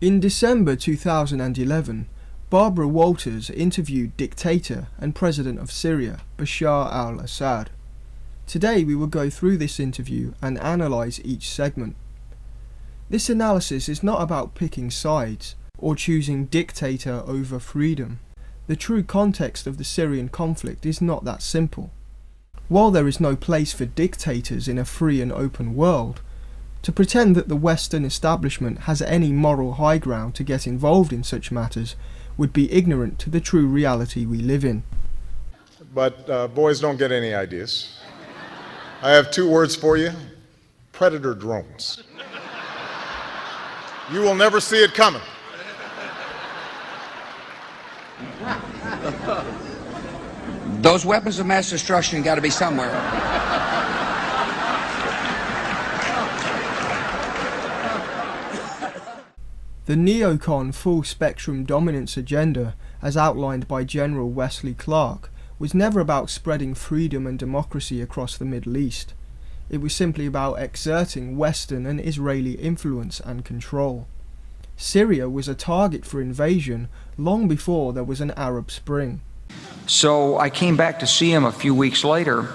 In December 2011, Barbara Walters interviewed dictator and president of Syria, Bashar al-Assad. Today we will go through this interview and analyse each segment. This analysis is not about picking sides or choosing dictator over freedom. The true context of the Syrian conflict is not that simple. While there is no place for dictators in a free and open world, to pretend that the Western establishment has any moral high ground to get involved in such matters would be ignorant to the true reality we live in. But boys don't get any ideas. I have two words for you: predator drones. You will never see it coming. Those weapons of mass destruction got to be somewhere. The neocon full-spectrum dominance agenda, as outlined by General Wesley Clark, was never about spreading freedom and democracy across the Middle East. It was simply about exerting Western and Israeli influence and control. Syria was a target for invasion long before there was an Arab Spring. So I came back to see him a few weeks later,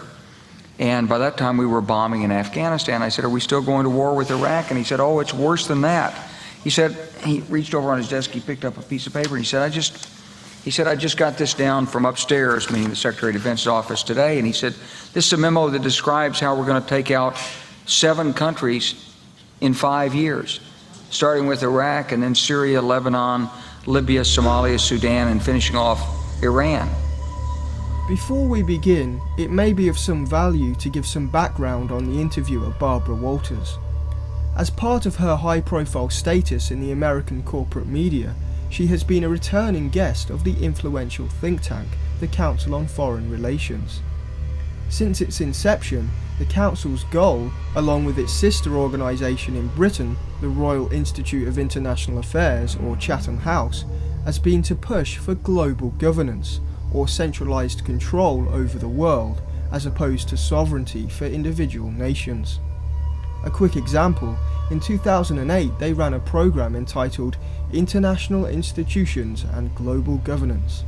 and by that time we were bombing in Afghanistan. I said, "Are we still going to war with Iraq?" And he said, "Oh, it's worse than that." He said, he reached over on his desk, he picked up a piece of paper, and he said, I just got this down from upstairs, meaning the Secretary of Defense's office today, and he said, "This is a memo that describes how we're going to take out 7 countries in 5 years, starting with Iraq and then Syria, Lebanon, Libya, Somalia, Sudan, and finishing off Iran." Before we begin, it may be of some value to give some background on the interviewer Barbara Walters. As part of her high-profile status in the American corporate media, she has been a returning guest of the influential think tank, the Council on Foreign Relations. Since its inception, the Council's goal, along with its sister organisation in Britain, the Royal Institute of International Affairs, or Chatham House, has been to push for global governance, or centralised control over the world, as opposed to sovereignty for individual nations. A quick example, in 2008 they ran a programme entitled International Institutions and Global Governance.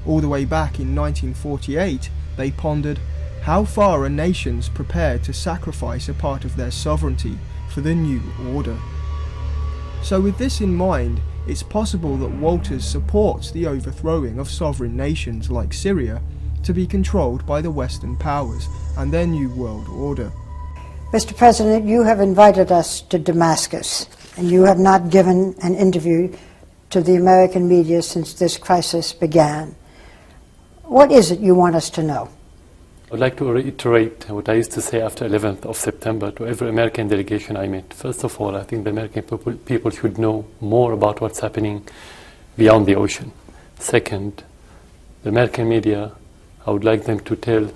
All the way back in 1948 they pondered, how far are nations prepared to sacrifice a part of their sovereignty for the new order? So with this in mind, it's possible that Walters supports the overthrowing of sovereign nations like Syria to be controlled by the Western powers and their new world order. Mr. President, you have invited us to Damascus, and you have not given an interview to the American media since this crisis began. What is it you want us to know? I'd like to reiterate what I used to say after 11th of September to every American delegation I met. First of all, I think the American people should know more about what's happening beyond the ocean. Second, the American media, I would like them to tell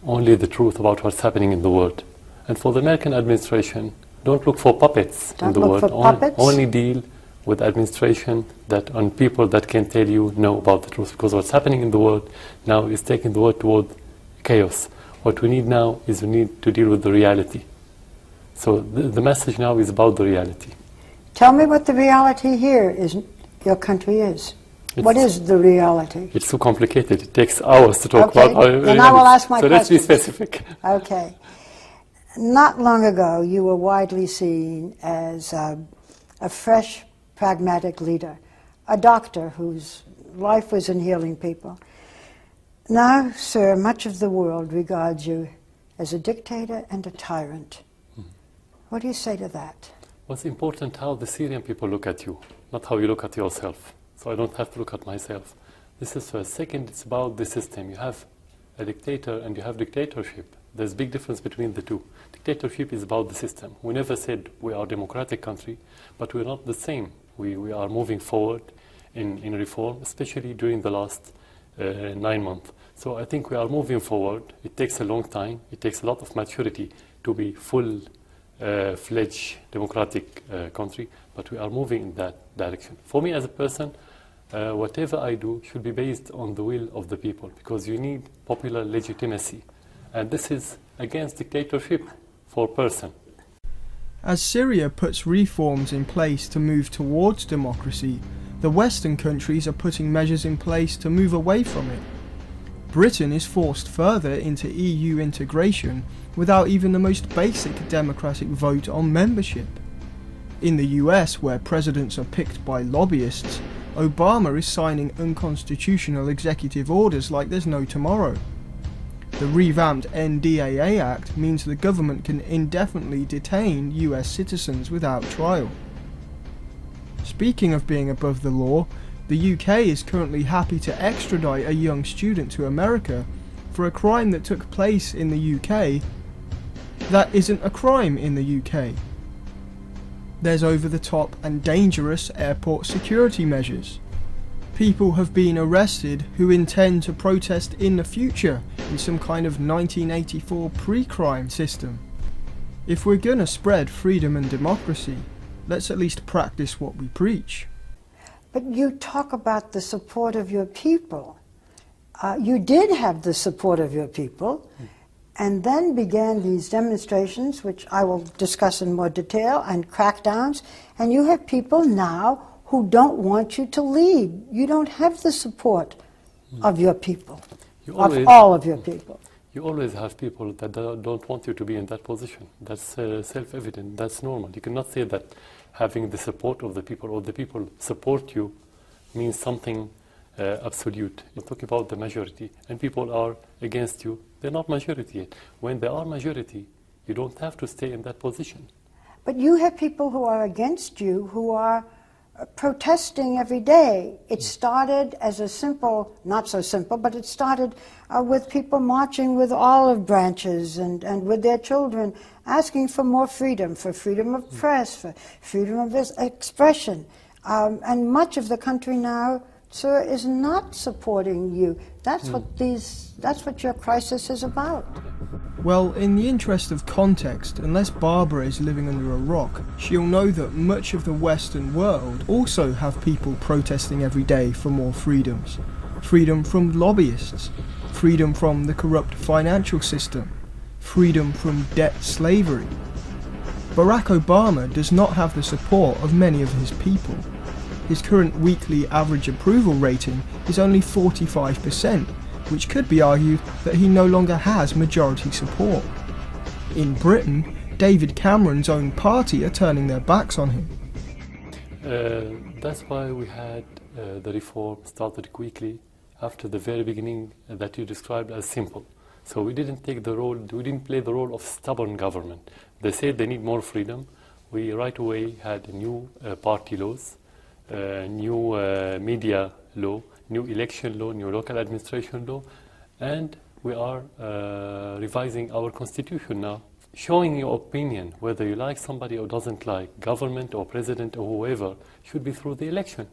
only the truth about what's happening in the world. And for the American administration, don't look for puppets in the world. Only deal with administration on people that can tell you no about the truth. Because what's happening in the world now is taking the world toward chaos. What we need now is we need to deal with the reality. So the message now is about the reality. Tell me what the reality here is, your country is. What is the reality? It's too complicated. It takes hours to talk about. Then I will ask my question. So let's be specific. Okay. Not long ago, you were widely seen as a fresh, pragmatic leader, a doctor whose life was in healing people. Now, sir, much of the world regards you as a dictator and a tyrant. What do you say to that? What's important how the Syrian people look at you, not how you look at yourself. So I don't have to look at myself. This is first. Second, it's about the system. You have a dictator and you have dictatorship. There's a big difference between the two. Dictatorship is about the system. We never said we are a democratic country, but we're not the same. We are moving forward in reform, especially during the last 9 months. So I think we are moving forward. It takes a long time. It takes a lot of maturity to be full-fledged democratic country, but we are moving in that direction. For me as a person, whatever I do should be based on the will of the people, because you need popular legitimacy. And this is against dictatorship for a person. As Syria puts reforms in place to move towards democracy, the Western countries are putting measures in place to move away from it. Britain is forced further into EU integration without even the most basic democratic vote on membership. In the US, where presidents are picked by lobbyists, Obama is signing unconstitutional executive orders like there's no tomorrow. The revamped NDAA Act means the government can indefinitely detain US citizens without trial. Speaking of being above the law, the UK is currently happy to extradite a young student to America for a crime that took place in the UK that isn't a crime in the UK. There's over-the-top and dangerous airport security measures. People have been arrested who intend to protest in the future in some kind of 1984 pre-crime system. If we're gonna spread freedom and democracy, let's at least practice what we preach. But you talk about the support of your people. You did have the support of your people, and then began these demonstrations, which I will discuss in more detail, and crackdowns, and you have people now who don't want you to lead. You don't have the support of your people, of all of your people. You always have people that don't want you to be in that position. That's self-evident, that's normal. You cannot say that having the support of the people or the people support you means something absolute. You're talking about the majority, and people are against you. They're not majority yet. When they are majority, you don't have to stay in that position. But you have people who are against you who are protesting every day. It started as a simple, not so simple, but it started with people marching with olive branches and with their children, asking for more freedom, for freedom of press, for freedom of expression. And much of the country now, sir, is not supporting you. That's what your crisis is about. Well, in the interest of context, unless Barbara is living under a rock, she'll know that much of the Western world also have people protesting every day for more freedoms. Freedom from lobbyists, freedom from the corrupt financial system, freedom from debt slavery. Barack Obama does not have the support of many of his people. His current weekly average approval rating is only 45%, which could be argued that he no longer has majority support. In Britain, David Cameron's own party are turning their backs on him. That's why we had the reform started quickly after the very beginning that you described as simple. So we didn't play the role of stubborn government. They said they need more freedom. We right away had new party laws, new media law, new election law, new local administration law, and we are revising our constitution now. Showing your opinion, whether you like somebody or doesn't like, government or president or whoever, should be through the election,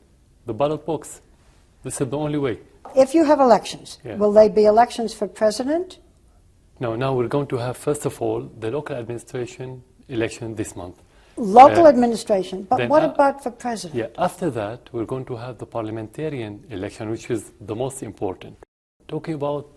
the ballot box. This is the only way. If you have elections, will they be elections for president? No, now we're going to have, first of all, the local administration election this month. Local administration, but what about for president? Yeah, after that, we're going to have the parliamentarian election, which is the most important. Talking about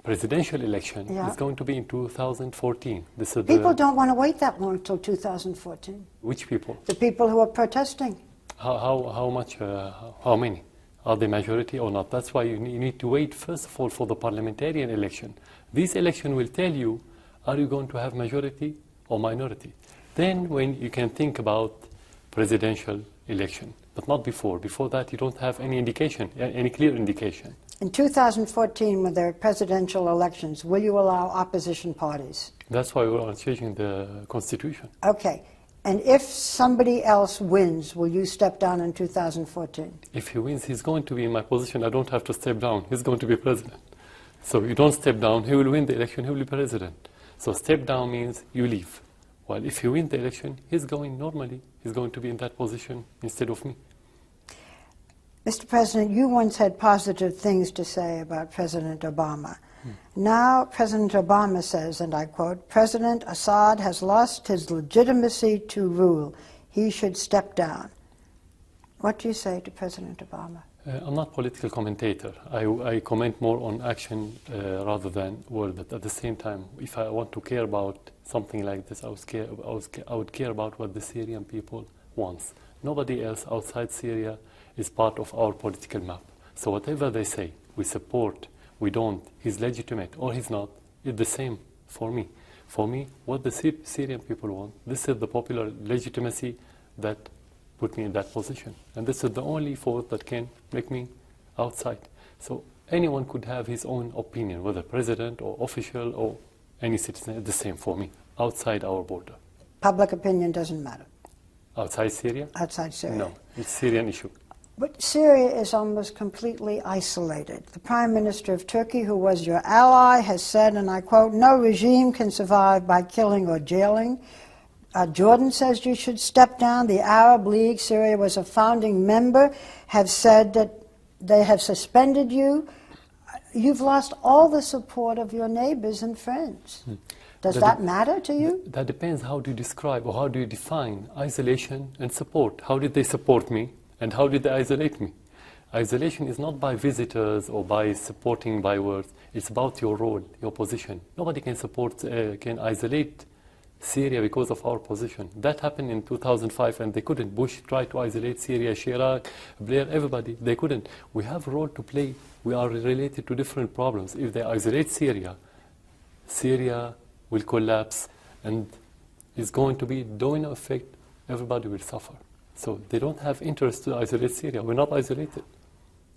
presidential election, it's going to be in 2014. This is people don't want to wait that long until 2014. Which people? The people who are protesting. How much? How many? Are they majority or not? That's why you need to wait, first of all, for the parliamentarian election. This election will tell you, are you going to have majority or minority? Then when you can think about presidential election, but not before. Before that, you don't have any indication, any clear indication. In 2014, when there are presidential elections, will you allow opposition parties? That's why we are changing the constitution. Okay. And if somebody else wins, will you step down in 2014? If he wins, he's going to be in my position. I don't have to step down. He's going to be president. So you don't step down. He will win the election. He will be president. So step down means you leave. Well, if he wins the election, he's going to be in that position instead of me. Mr. President, you once had positive things to say about President Obama. Now President Obama says, and I quote, "President Assad has lost his legitimacy to rule. He should step down." What do you say to President Obama? I'm not a political commentator. I comment more on action rather than word. But at the same time, if I want to care about something like this, I would care about what the Syrian people wants. Nobody else outside Syria is part of our political map. So whatever they say, we support, we don't, he's legitimate or he's not, it's the same for me. For me, what the Syrian people want, this is the popular legitimacy that put me in that position. And this is the only force that can make me outside. So anyone could have his own opinion, whether president or official or any citizen, it's the same for me, outside our border. Public opinion doesn't matter. Outside Syria? Outside Syria. No, it's a Syrian issue. But Syria is almost completely isolated. The Prime Minister of Turkey, who was your ally, has said, and I quote, "No regime can survive by killing or jailing." Jordan says you should step down. The Arab League, Syria was a founding member, have said that they have suspended you. You've lost all the support of your neighbors and friends. Does that matter to you? That depends how do you describe or how do you define isolation and support. How did they support me and how did they isolate me? Isolation is not by visitors or by supporting by words. It's about your role, your position. Nobody can can isolate Syria because of our position. That happened in 2005 and they couldn't. Bush tried to isolate Syria, Chirac, Blair, everybody. They couldn't. We have a role to play. We are related to different problems. If they isolate Syria, Syria will collapse and it's going to be domino effect. Everybody will suffer. So they don't have interest to isolate Syria. We're not isolated.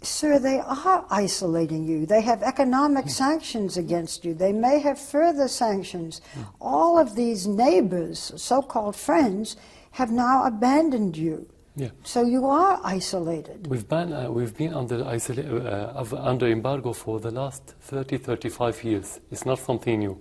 Sir, they are isolating you. They have economic sanctions against you. They may have further sanctions. All of these neighbors, so-called friends, have now abandoned you. Yeah. So you are isolated. We've been under embargo for the last 30, 35 years. It's not something new.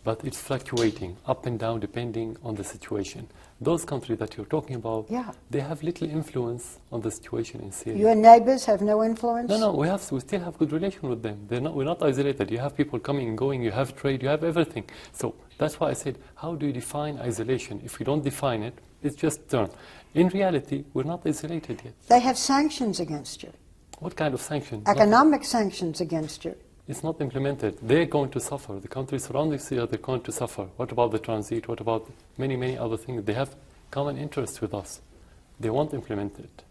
But it's fluctuating up and down depending on the situation. Those countries that you're talking about, they have little influence on the situation in Syria. Your neighbors have no influence? No, we still have good relation with them. We're not isolated. You have people coming and going, you have trade, you have everything. So that's why I said, how do you define isolation? If you don't define it, it's just term. In reality, we're not isolated yet. They have sanctions against you. What kind of sanctions? Economic sanctions against you. It's not implemented. They're going to suffer. The countries surrounding Syria, they're going to suffer. What about the transit? What about many, many other things? They have common interests with us. They won't implement it.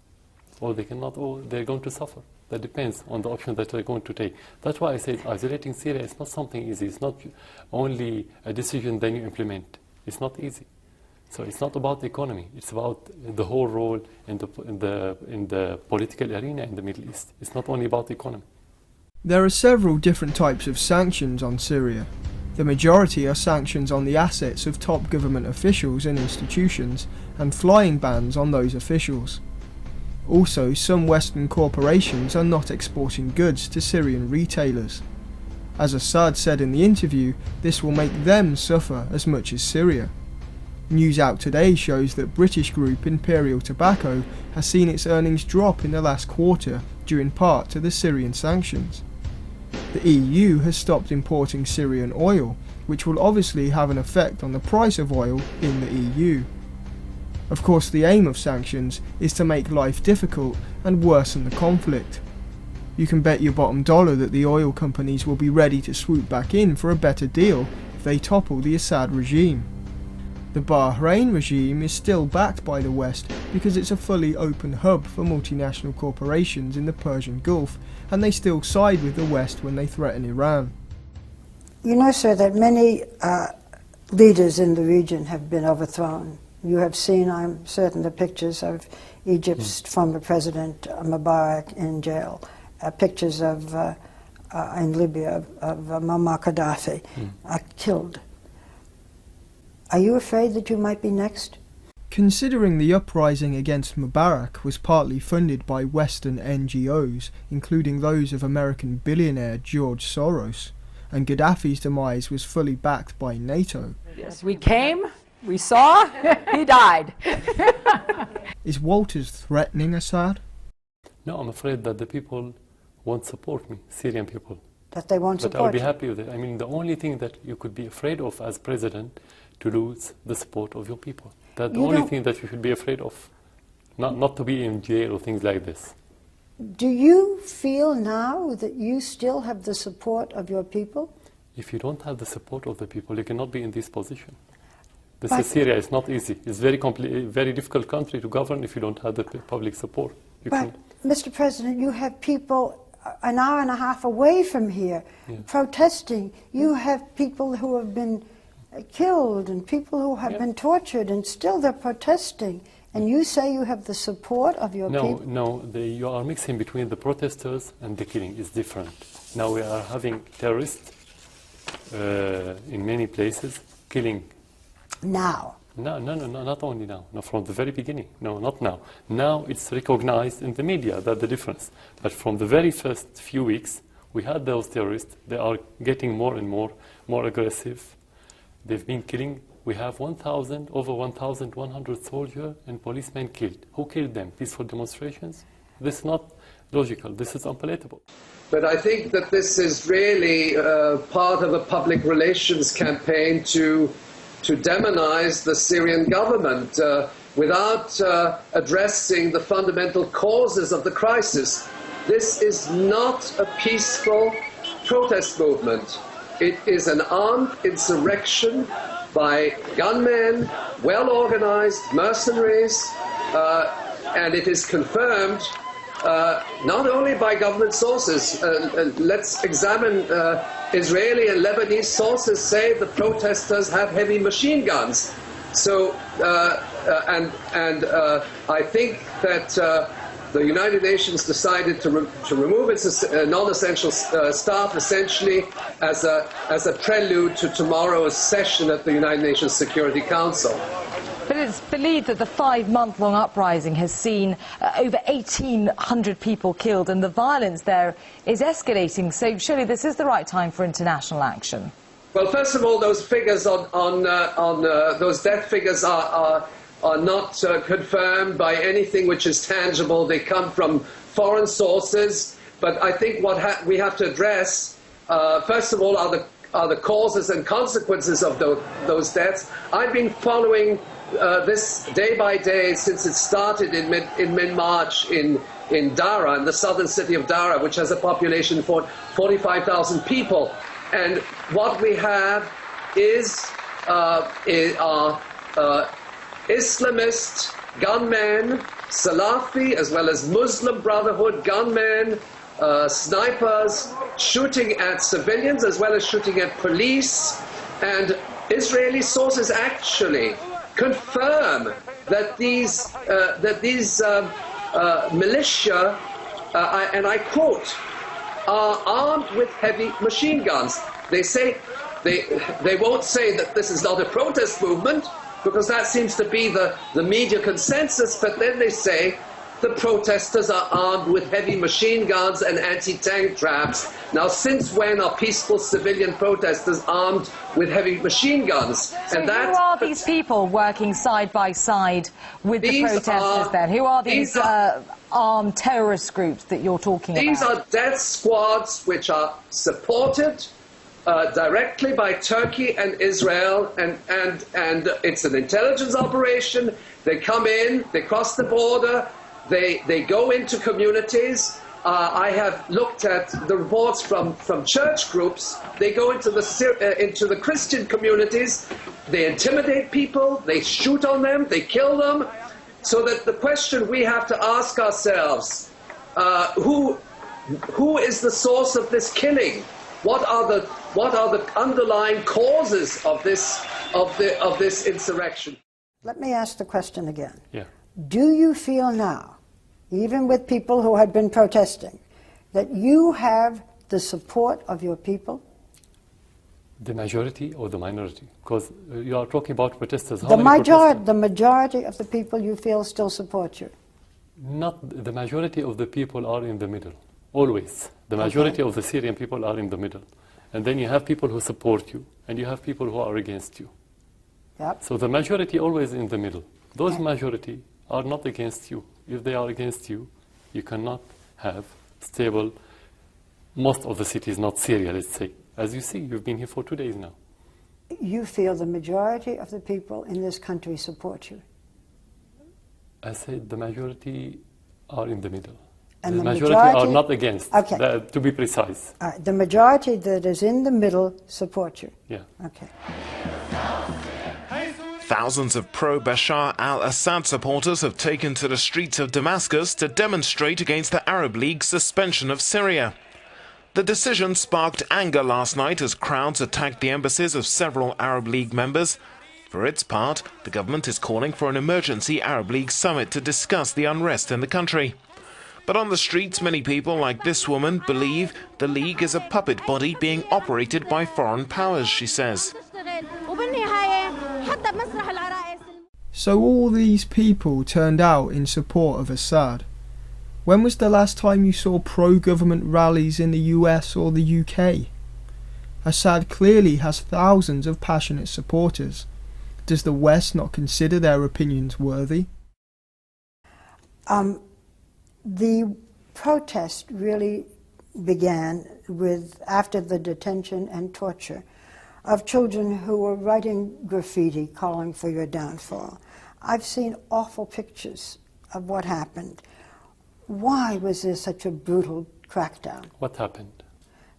Or they cannot, or they're going to suffer. That depends on the option that they're going to take. That's why I said isolating Syria is not something easy. It's not only a decision then you implement. It's not easy. So it's not about the economy. It's about the whole role in the political arena in the Middle East. It's not only about the economy. There are several different types of sanctions on Syria. The majority are sanctions on the assets of top government officials and institutions, and flying bans on those officials. Also, some Western corporations are not exporting goods to Syrian retailers. As Assad said in the interview, this will make them suffer as much as Syria. News out today shows that British group Imperial Tobacco has seen its earnings drop in the last quarter, due in part to the Syrian sanctions. The EU has stopped importing Syrian oil, which will obviously have an effect on the price of oil in the EU. Of course, the aim of sanctions is to make life difficult and worsen the conflict. You can bet your bottom dollar that the oil companies will be ready to swoop back in for a better deal if they topple the Assad regime. The Bahrain regime is still backed by the West because it's a fully open hub for multinational corporations in the Persian Gulf, and they still side with the West when they threaten Iran. You know, sir, that many leaders in the region have been overthrown. You have seen, I'm certain, the pictures of Egypt's former president Mubarak in jail, pictures of in Libya of Muammar Gaddafi killed. Are you afraid that you might be next? Considering the uprising against Mubarak was partly funded by Western NGOs, including those of American billionaire George Soros, and Gaddafi's demise was fully backed by NATO. Yes, we came, we saw, he died. Is Walters threatening Assad? No, I'm afraid that the people won't support me, Syrian people. That they won't support you? But I'll be happy with it. I mean, the only thing that you could be afraid of as president, to lose the support of your people. That's the only thing that you should be afraid of. Not to be in jail or things like this. Do you feel now that you still have the support of your people? If you don't have the support of the people, you cannot be in this position. This But- is Syria. It's not easy. It's very difficult country to govern if you don't have the public support. You But, Mr. President, you have people an hour and a half away from here protesting. You have people who have been killed and people who have been tortured, and still they're protesting. And you say you have the support of your people? No, you are mixing between the protesters and the killing. It's different. Now we are having terrorists in many places killing. Now. No, not only now. No, from the very beginning. No, not now. Now it's recognized in the media, that's the difference. But from the very first few weeks, we had those terrorists. They are getting more and more aggressive. They've been killing. We have over 1,100 soldiers and policemen killed. Who killed them? Peaceful demonstrations? This is not logical. This is unpalatable. But I think that this is really part of a public relations campaign to demonize the Syrian government without addressing the fundamental causes of the crisis. This is not a peaceful protest movement. It is an armed insurrection by gunmen, well-organized mercenaries, and it is confirmed not only by government sources. Let's examine Israeli and Lebanese sources say the protesters have heavy machine guns. So, I think that the United Nations decided to remove its non-essential staff essentially as a prelude to tomorrow's session at the United Nations Security Council. But it's believed that the 5-month-long uprising has seen over 1,800 people killed, and the violence there is escalating. So surely this is the right time for international action. Well, first of all, those figures those death figures are not confirmed by anything which is tangible. They come from foreign sources. But I think what we have to address, first of all, are the causes and consequences of those deaths. I've been following this day by day since it started in mid-March in Dara, in the southern city of Dara, which has a population for 45,000 people. And what we have is Islamist gunmen, Salafi, as well as Muslim Brotherhood gunmen, snipers, shooting at civilians as well as shooting at police. And Israeli sources actually confirm that these militia, and I quote, are armed with heavy machine guns. They say they won't say that this is not a protest movement, because that seems to be the media consensus, but then they say the protesters are armed with heavy machine guns and anti-tank traps. Now, since when are peaceful civilian protesters armed with heavy machine guns? So who are these people working side by side with the protesters then? Who are these armed terrorist groups that you're talking about? These are death squads which are supported directly by Turkey and Israel, and it's an intelligence operation. They come in, they cross the border, they go into communities. I have looked at the reports from church groups. They go into the Christian communities, they intimidate people, they shoot on them, they kill them. So that the question we have to ask ourselves, who is the source of this killing? What are the underlying causes of this insurrection? Let me ask the question again. Yeah. Do you feel now, even with people who had been protesting, that you have the support of your people? The majority or the minority? Because you are talking about protesters. How The many protesters? the majority of the people you feel still support you. Not the majority of the people are in the middle, always. The majority of the Syrian people are in the middle. And then you have people who support you, and you have people who are against you. Yep. So the majority always in the middle. Those majority are not against you. If they are against you, you cannot have stable, most of the cities, not Syria, let's say. As you see, you've been here for 2 days now. You feel the majority of the people in this country support you? I said the majority are in the middle. And the majority are not against, okay. To be precise. The majority that is in the middle support you? Yeah. Okay. Thousands of pro-Bashar al-Assad supporters have taken to the streets of Damascus to demonstrate against the Arab League's suspension of Syria. The decision sparked anger last night as crowds attacked the embassies of several Arab League members. For its part, the government is calling for an emergency Arab League summit to discuss the unrest in the country. But on the streets, many people, like this woman, believe the League is a puppet body being operated by foreign powers, she says. So all these people turned out in support of Assad. When was the last time you saw pro-government rallies in the US or the UK? Assad clearly has thousands of passionate supporters. Does the West not consider their opinions worthy? The protest really began after the detention and torture of children who were writing graffiti calling for your downfall. I've seen awful pictures of what happened. Why was there such a brutal crackdown? What happened?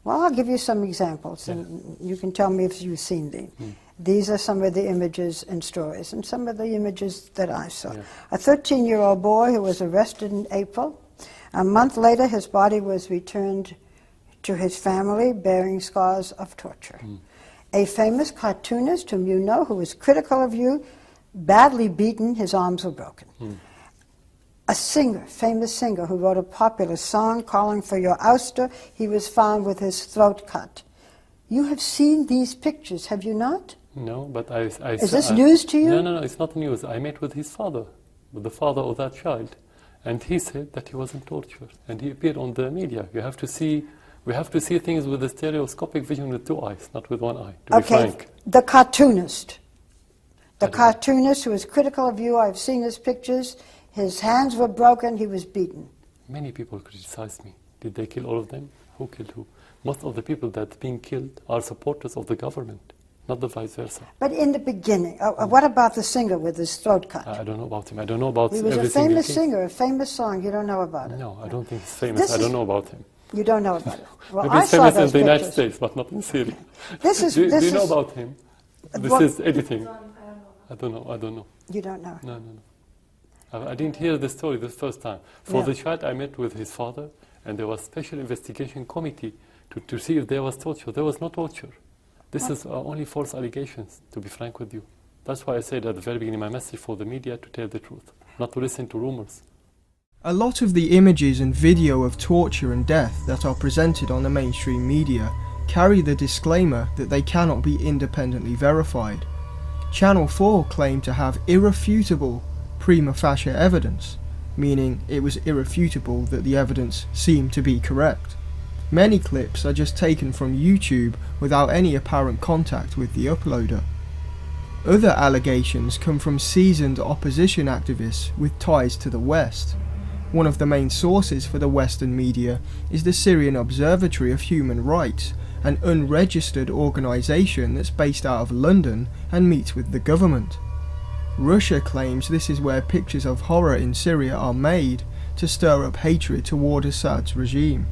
Well, I'll give you some examples, and you can tell me if you've seen them. These are some of the images and stories, and some of the images that I saw. Yeah. A 13-year-old boy who was arrested in April. A month later, his body was returned to his family, bearing scars of torture. A famous cartoonist whom you know, who was critical of you, badly beaten, his arms were broken. A singer, famous singer, who wrote a popular song calling for your ouster, he was found with his throat cut. You have seen these pictures, have you not? No, but Is this news to you? No, it's not news. I met with his father, with the father of that child, and he said that he wasn't tortured, and he appeared on the media. We have to see things with a stereoscopic vision with two eyes, not with one eye, to be frank. The cartoonist. The cartoonist who was critical of you, I've seen his pictures. His hands were broken, he was beaten. Many people criticized me. Did they kill all of them? Who killed who? Most of the people that are being killed are supporters of the government, not the vice versa. But in the beginning, what about the singer with his throat cut? I don't know about him. I don't know about He was a famous singer, a famous song. You don't know about it? No, I don't think he's famous. I don't know about him. You don't know about it? Well, Maybe he's famous in the United States, but not in Syria. Do you know about him? This is editing. I don't know. You don't know? No. I didn't hear the story the first time. For the child, I met with his father, and there was a special investigation committee to see if there was torture. There was no torture. This is only false allegations, to be frank with you. That's why I said at the very beginning my message for the media to tell the truth, not to listen to rumors. A lot of the images and video of torture and death that are presented on the mainstream media carry the disclaimer that they cannot be independently verified. Channel 4 claimed to have irrefutable prima facie evidence, meaning it was irrefutable that the evidence seemed to be correct. Many clips are just taken from YouTube without any apparent contact with the uploader. Other allegations come from seasoned opposition activists with ties to the West. One of the main sources for the Western media is the Syrian Observatory of Human Rights, an unregistered organisation that's based out of London and meets with the government. Russia claims this is where pictures of horror in Syria are made to stir up hatred toward Assad's regime.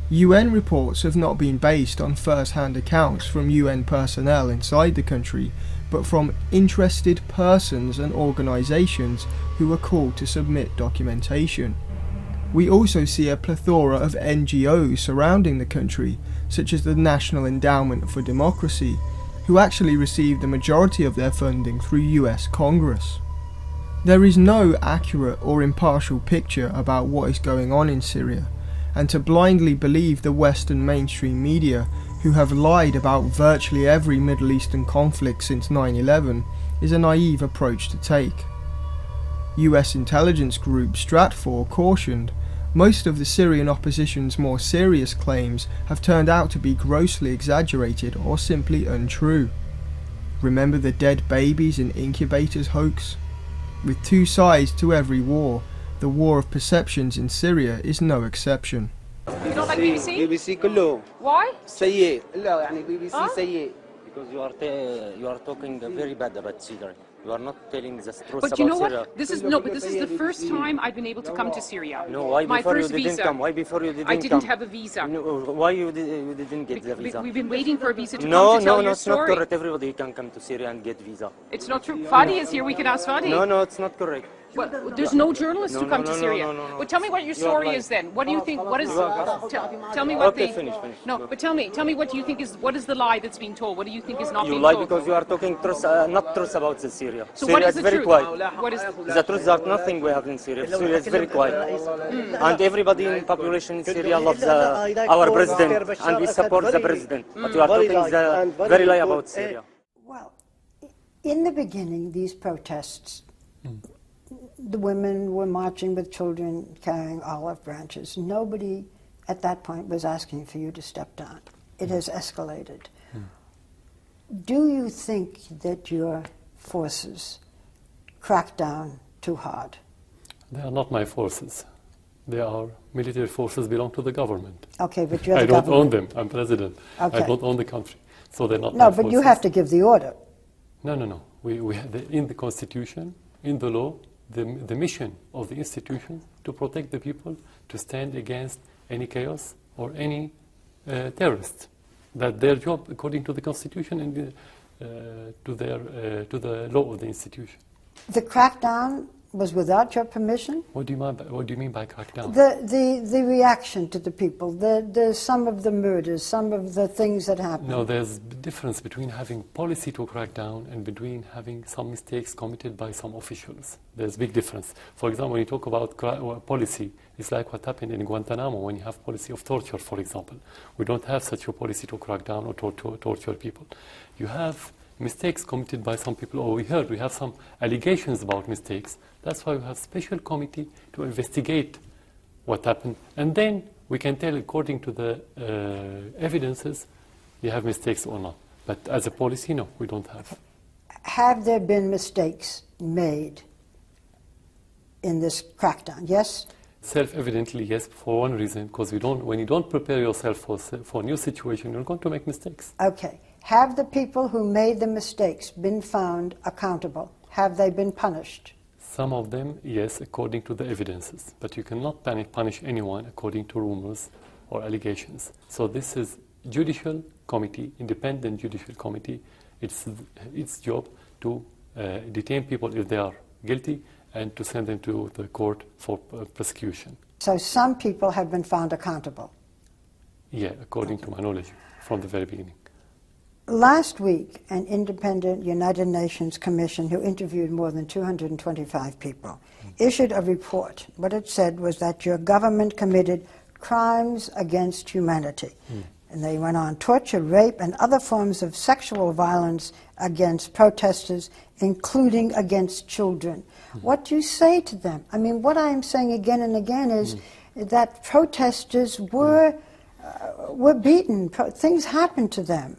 UN reports have not been based on first-hand accounts from UN personnel inside the country, but from interested persons and organisations who were called to submit documentation. We also see a plethora of NGOs surrounding the country, such as the National Endowment for Democracy, who actually receive the majority of their funding through US Congress. There is no accurate or impartial picture about what is going on in Syria, and to blindly believe the Western mainstream media, who have lied about virtually every Middle Eastern conflict since 9/11, is a naive approach to take. US intelligence group Stratfor cautioned, most of the Syrian opposition's more serious claims have turned out to be grossly exaggerated or simply untrue. Remember the dead babies in incubators hoax? With two sides to every war, the war of perceptions in Syria is no exception. You don't like BBC? BBC كله. Why? سيء. لا يعني BBC سيء. Because you are talking very bad about Syria. You are not telling the truth But about you know Syria. what? This is the first time I've been able to come to Syria. No, why My before you first didn't visa. come? Why before you didn't come? I didn't have a visa. No, why you didn't get the visa? We've been waiting for a visa to come No, to tell no, your it's story. not correct. Everybody can come to Syria and get visa. It's not true. Fadi is here. We can ask Fadi. No, it's not correct. Well, there's no journalists who come to Syria. No. But tell me what your story is then. What do you think? What is? Tell me what okay, the. finish. No, but tell me what do you think is? What is the lie that's being told? What do you think is not You being lie told? because you are talking truth, not truth about the Syria. So Syria what is is the very truth? quiet. What is The truth is that nothing we have in Syria. Syria is very quiet. And everybody in population in Syria loves our president and we support the president. But you are talking the very lie about Syria. Well, in the beginning, these protests, the women were marching with children carrying olive branches. Nobody at that point was asking for you to step down. It has escalated. Do you think that your forces cracked down too hard? They are not my forces. They are military forces belong to the government. Okay, but you're the I don't government. own them. I'm president. Okay. I don't own the country. So they're not No, my but forces. you have to give the order. No. We have in the constitution, in the law, the mission of the institution to protect the people, to stand against any chaos or any terrorists. That's their job according to the constitution and to the law of the institution. The crackdown was without your permission? What do you mean by crackdown? The reaction to the people, some of the murders, some of the things that happened. No, there's a difference between having policy to crack down and between having some mistakes committed by some officials. There's a big difference. For example, when you talk about policy, it's like what happened in Guantanamo when you have policy of torture, for example. We don't have such a policy to crack down or torture people. You have mistakes committed by some people, or we have some allegations about mistakes. That's why we have special committee to investigate what happened. And then we can tell, according to the evidences, you have mistakes or not. But as a policy, no, we don't have. Have there been mistakes made in this crackdown, yes? Self-evidently, yes, for one reason, because when you don't prepare yourself for a new situation, you're going to make mistakes. Okay. Have the people who made the mistakes been found accountable? Have they been punished? Some of them, yes, according to the evidences. But you cannot punish anyone according to rumors or allegations. So this is judicial committee, independent judicial committee. It's its job to detain people if they are guilty and to send them to the court for prosecution. So some people have been found accountable? Yeah, according to my knowledge from the very beginning. Last week, an independent United Nations commission who interviewed more than 225 people issued a report. What it said was that your government committed crimes against humanity. And they went on torture, rape, and other forms of sexual violence against protesters, including against children. What do you say to them? I mean, what I'm saying again and again is that protesters were beaten. Things happened to them.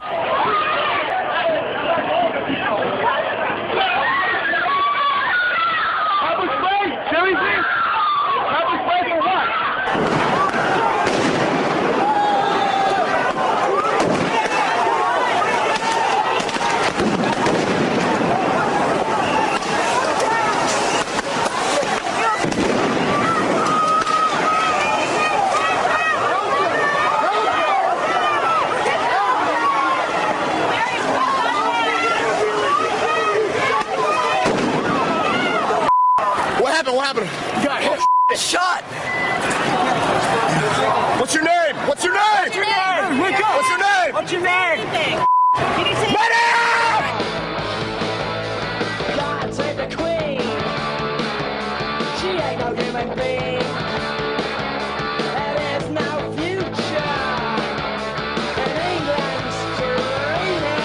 What happened? You got hit. Shot. What's your name? What's your name? What's your name? Wake up. What's your name? What's your name? Money! God save the queen. She ain't no human being. There is no future in England's dreaming.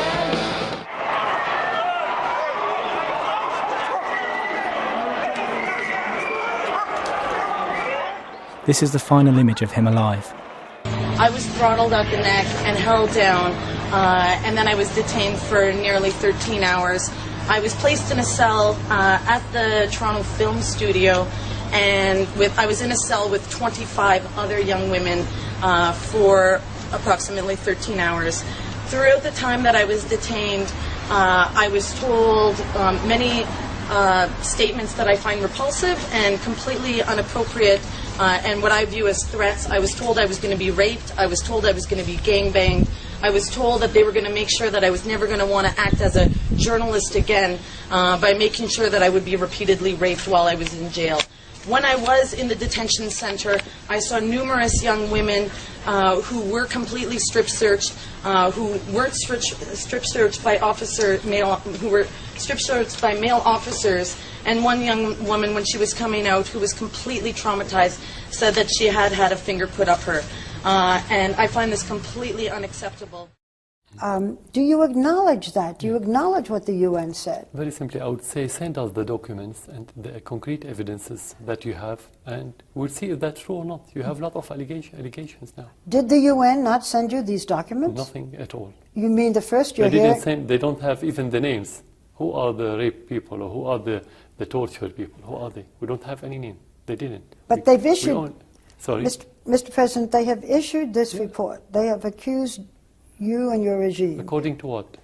This is the final image of him alive. I was throttled at the neck and held down, and then I was detained for nearly 13 hours. I was placed in a cell at the Toronto Film Studio, and I was in a cell with 25 other young women for approximately 13 hours. Throughout the time that I was detained, I was told many statements that I find repulsive and completely inappropriate, and what I view as threats. I was told I was going to be raped. I was told I was going to be gangbanged. I was told that they were going to make sure that I was never going to want to act as a journalist again by making sure that I would be repeatedly raped while I was in jail. When I was in the detention center, I saw numerous young women who were completely strip searched, who weren't strip searched by who were strip searched by male officers. And one young woman, when she was coming out, who was completely traumatized, said that she had had a finger put up her. And I find this completely unacceptable. Do you acknowledge that? Do you acknowledge what the UN said? Very simply, I would say send us the documents and the concrete evidences that you have, and we'll see if that's true or not. You have a lot of allegations now. Did the UN not send you these documents? Nothing at all. You mean the first you're here? They don't have even the names. Who are the rape people, or who are the tortured people? Who are they? We don't have any name. They didn't. But they've issued... Sorry? Mr. President, they have issued this report. They have accused you and your regime. According to what?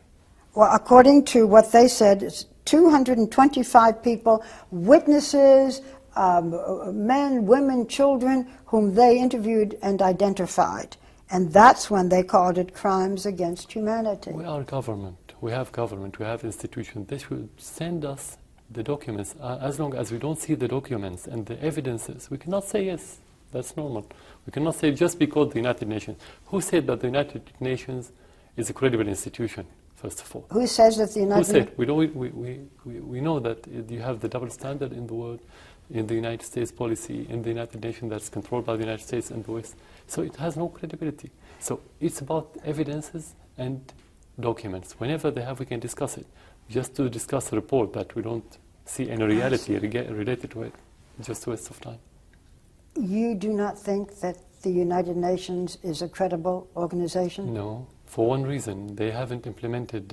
Well, according to what they said, it's 225 people, witnesses, men, women, children, whom they interviewed and identified. And that's when they called it crimes against humanity. We are government. We have government. We have institutions. They should send us the documents. As long as we don't see the documents and the evidences, we cannot say yes. That's normal. We cannot say just because the United Nations. Who said that the United Nations is a credible institution, first of all? Who says that the United Nations... We know that you have the double standard in the world, in the United States policy, in the United Nations that's controlled by the United States and the West. So it has no credibility. So it's about evidences and documents. Whenever they have, we can discuss it. Just to discuss a report that we don't see any reality related to it, just a waste of time. You do not think that the United Nations is a credible organization? No, for one reason. They haven't implemented,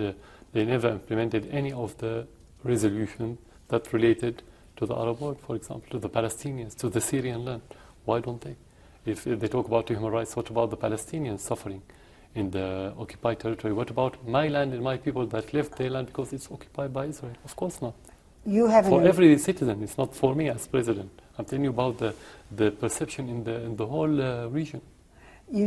they never implemented any of the resolution that related to the Arab world, for example, to the Palestinians, to the Syrian land. Why don't they? If they talk about human rights, what about the Palestinians suffering in the occupied territory? What about my land and my people that left their land because it's occupied by Israel? Of course not. You haven't for every citizen, it's not for me as president. I'm telling you about the perception in the whole region. You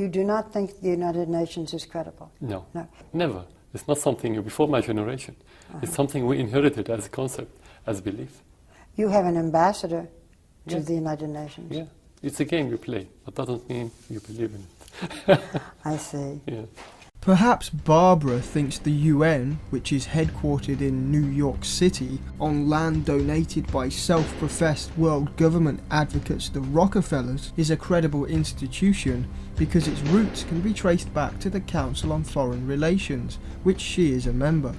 do not think the United Nations is credible? No, never. It's not something before my generation. It's something we inherited as a concept, as belief. You have an ambassador to the United Nations? Yeah, it's a game you play, but doesn't mean you believe in it. I see. Yeah. Perhaps Barbara thinks the UN, which is headquartered in New York City on land donated by self-professed world government advocates the Rockefellers, is a credible institution because its roots can be traced back to the Council on Foreign Relations, which she is a member.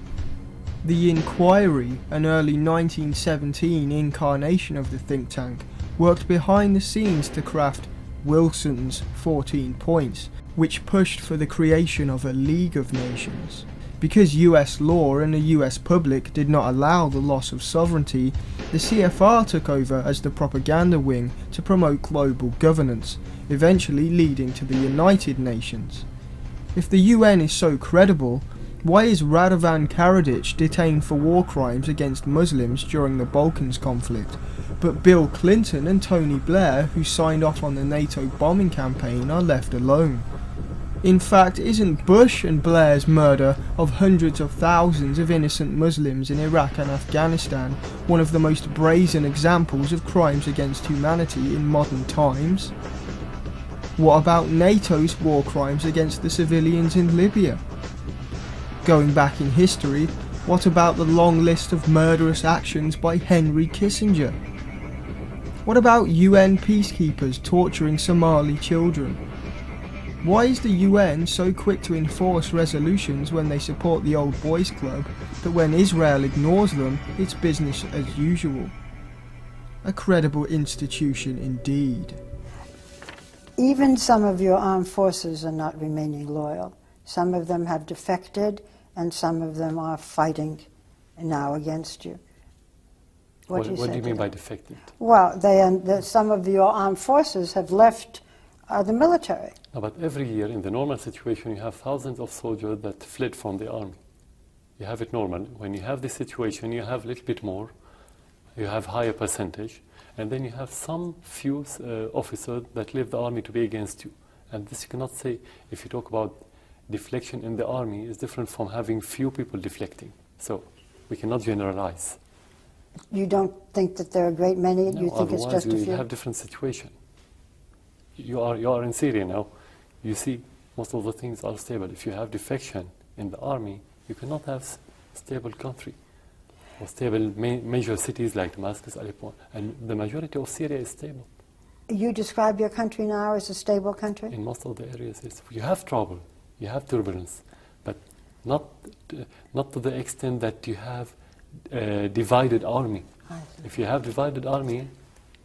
The Inquiry, an early 1917 incarnation of the think tank, worked behind the scenes to craft Wilson's 14 points, which pushed for the creation of a League of Nations. Because US law and the US public did not allow the loss of sovereignty, the CFR took over as the propaganda wing to promote global governance, eventually leading to the United Nations. If the UN is so credible, why is Radovan Karadzic detained for war crimes against Muslims during the Balkans conflict, but Bill Clinton and Tony Blair, who signed off on the NATO bombing campaign, are left alone? In fact, isn't Bush and Blair's murder of hundreds of thousands of innocent Muslims in Iraq and Afghanistan one of the most brazen examples of crimes against humanity in modern times? What about NATO's war crimes against the civilians in Libya? Going back in history, what about the long list of murderous actions by Henry Kissinger? What about UN peacekeepers torturing Somali children? Why is the UN so quick to enforce resolutions when they support the Old Boys Club, but when Israel ignores them, it's business as usual? A credible institution indeed. Even some of your armed forces are not remaining loyal. Some of them have defected, and some of them are fighting now against you. What do you mean by defected? Well, some of your armed forces have left the military. No, but every year in the normal situation you have thousands of soldiers that fled from the army. You have it normal. When you have this situation, you have a little bit more, you have higher percentage, and then you have some few officers that leave the army to be against you. And this you cannot say, if you talk about deflection in the army, is different from having few people deflecting. So we cannot generalize. You don't think that there are a great many? No, you think it's just a few? You have different situation. You are in Syria now. You see, most of the things are stable. If you have defection in the army, you cannot have stable country or stable major cities like Damascus, Aleppo, and the majority of Syria is stable. You describe your country now as a stable country? In most of the areas, you have trouble, you have turbulence, but not to the extent that you have a divided army. If you have divided army,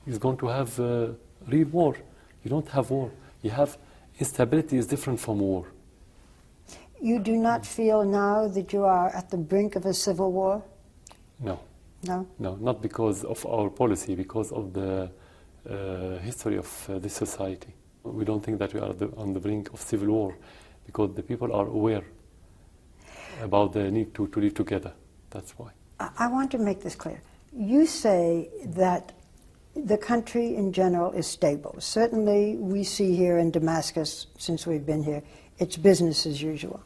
it's going to have real war. You don't have war. You have instability is different from war. You do not feel now that you are at the brink of a civil war? No. No? No, not because of our policy, because of the history of this society. We don't think that we are on the brink of civil war, because the people are aware about the need to live together. That's why. I want to make this clear. You say that the country in general is stable. Certainly we see here in Damascus, since we've been here, it's business as usual.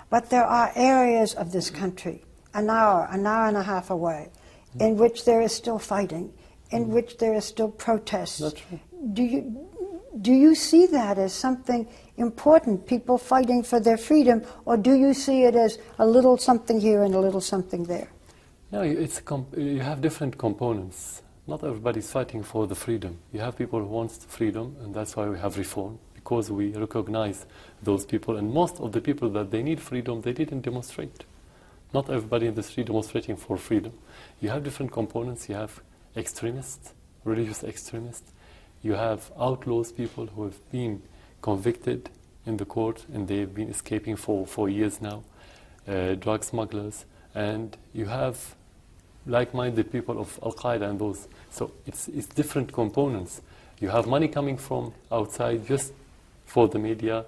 But there are areas of this country, an hour and a half away, in which there is still fighting, in which there is still protests. Do you see that as something important, people fighting for their freedom, or do you see it as a little something here and a little something there? No, you have different components. Not everybody is fighting for the freedom. You have people who want freedom, and that's why we have reform, because we recognize those people. And most of the people that they need freedom, they didn't demonstrate. Not everybody in the street demonstrating for freedom. You have different components. You have extremists, religious extremists. You have outlaws, people who have been convicted in the court and they've been escaping for years now, drug smugglers, and you have like-minded people of Al-Qaeda and those. So it's different components. You have money coming from outside just for the media,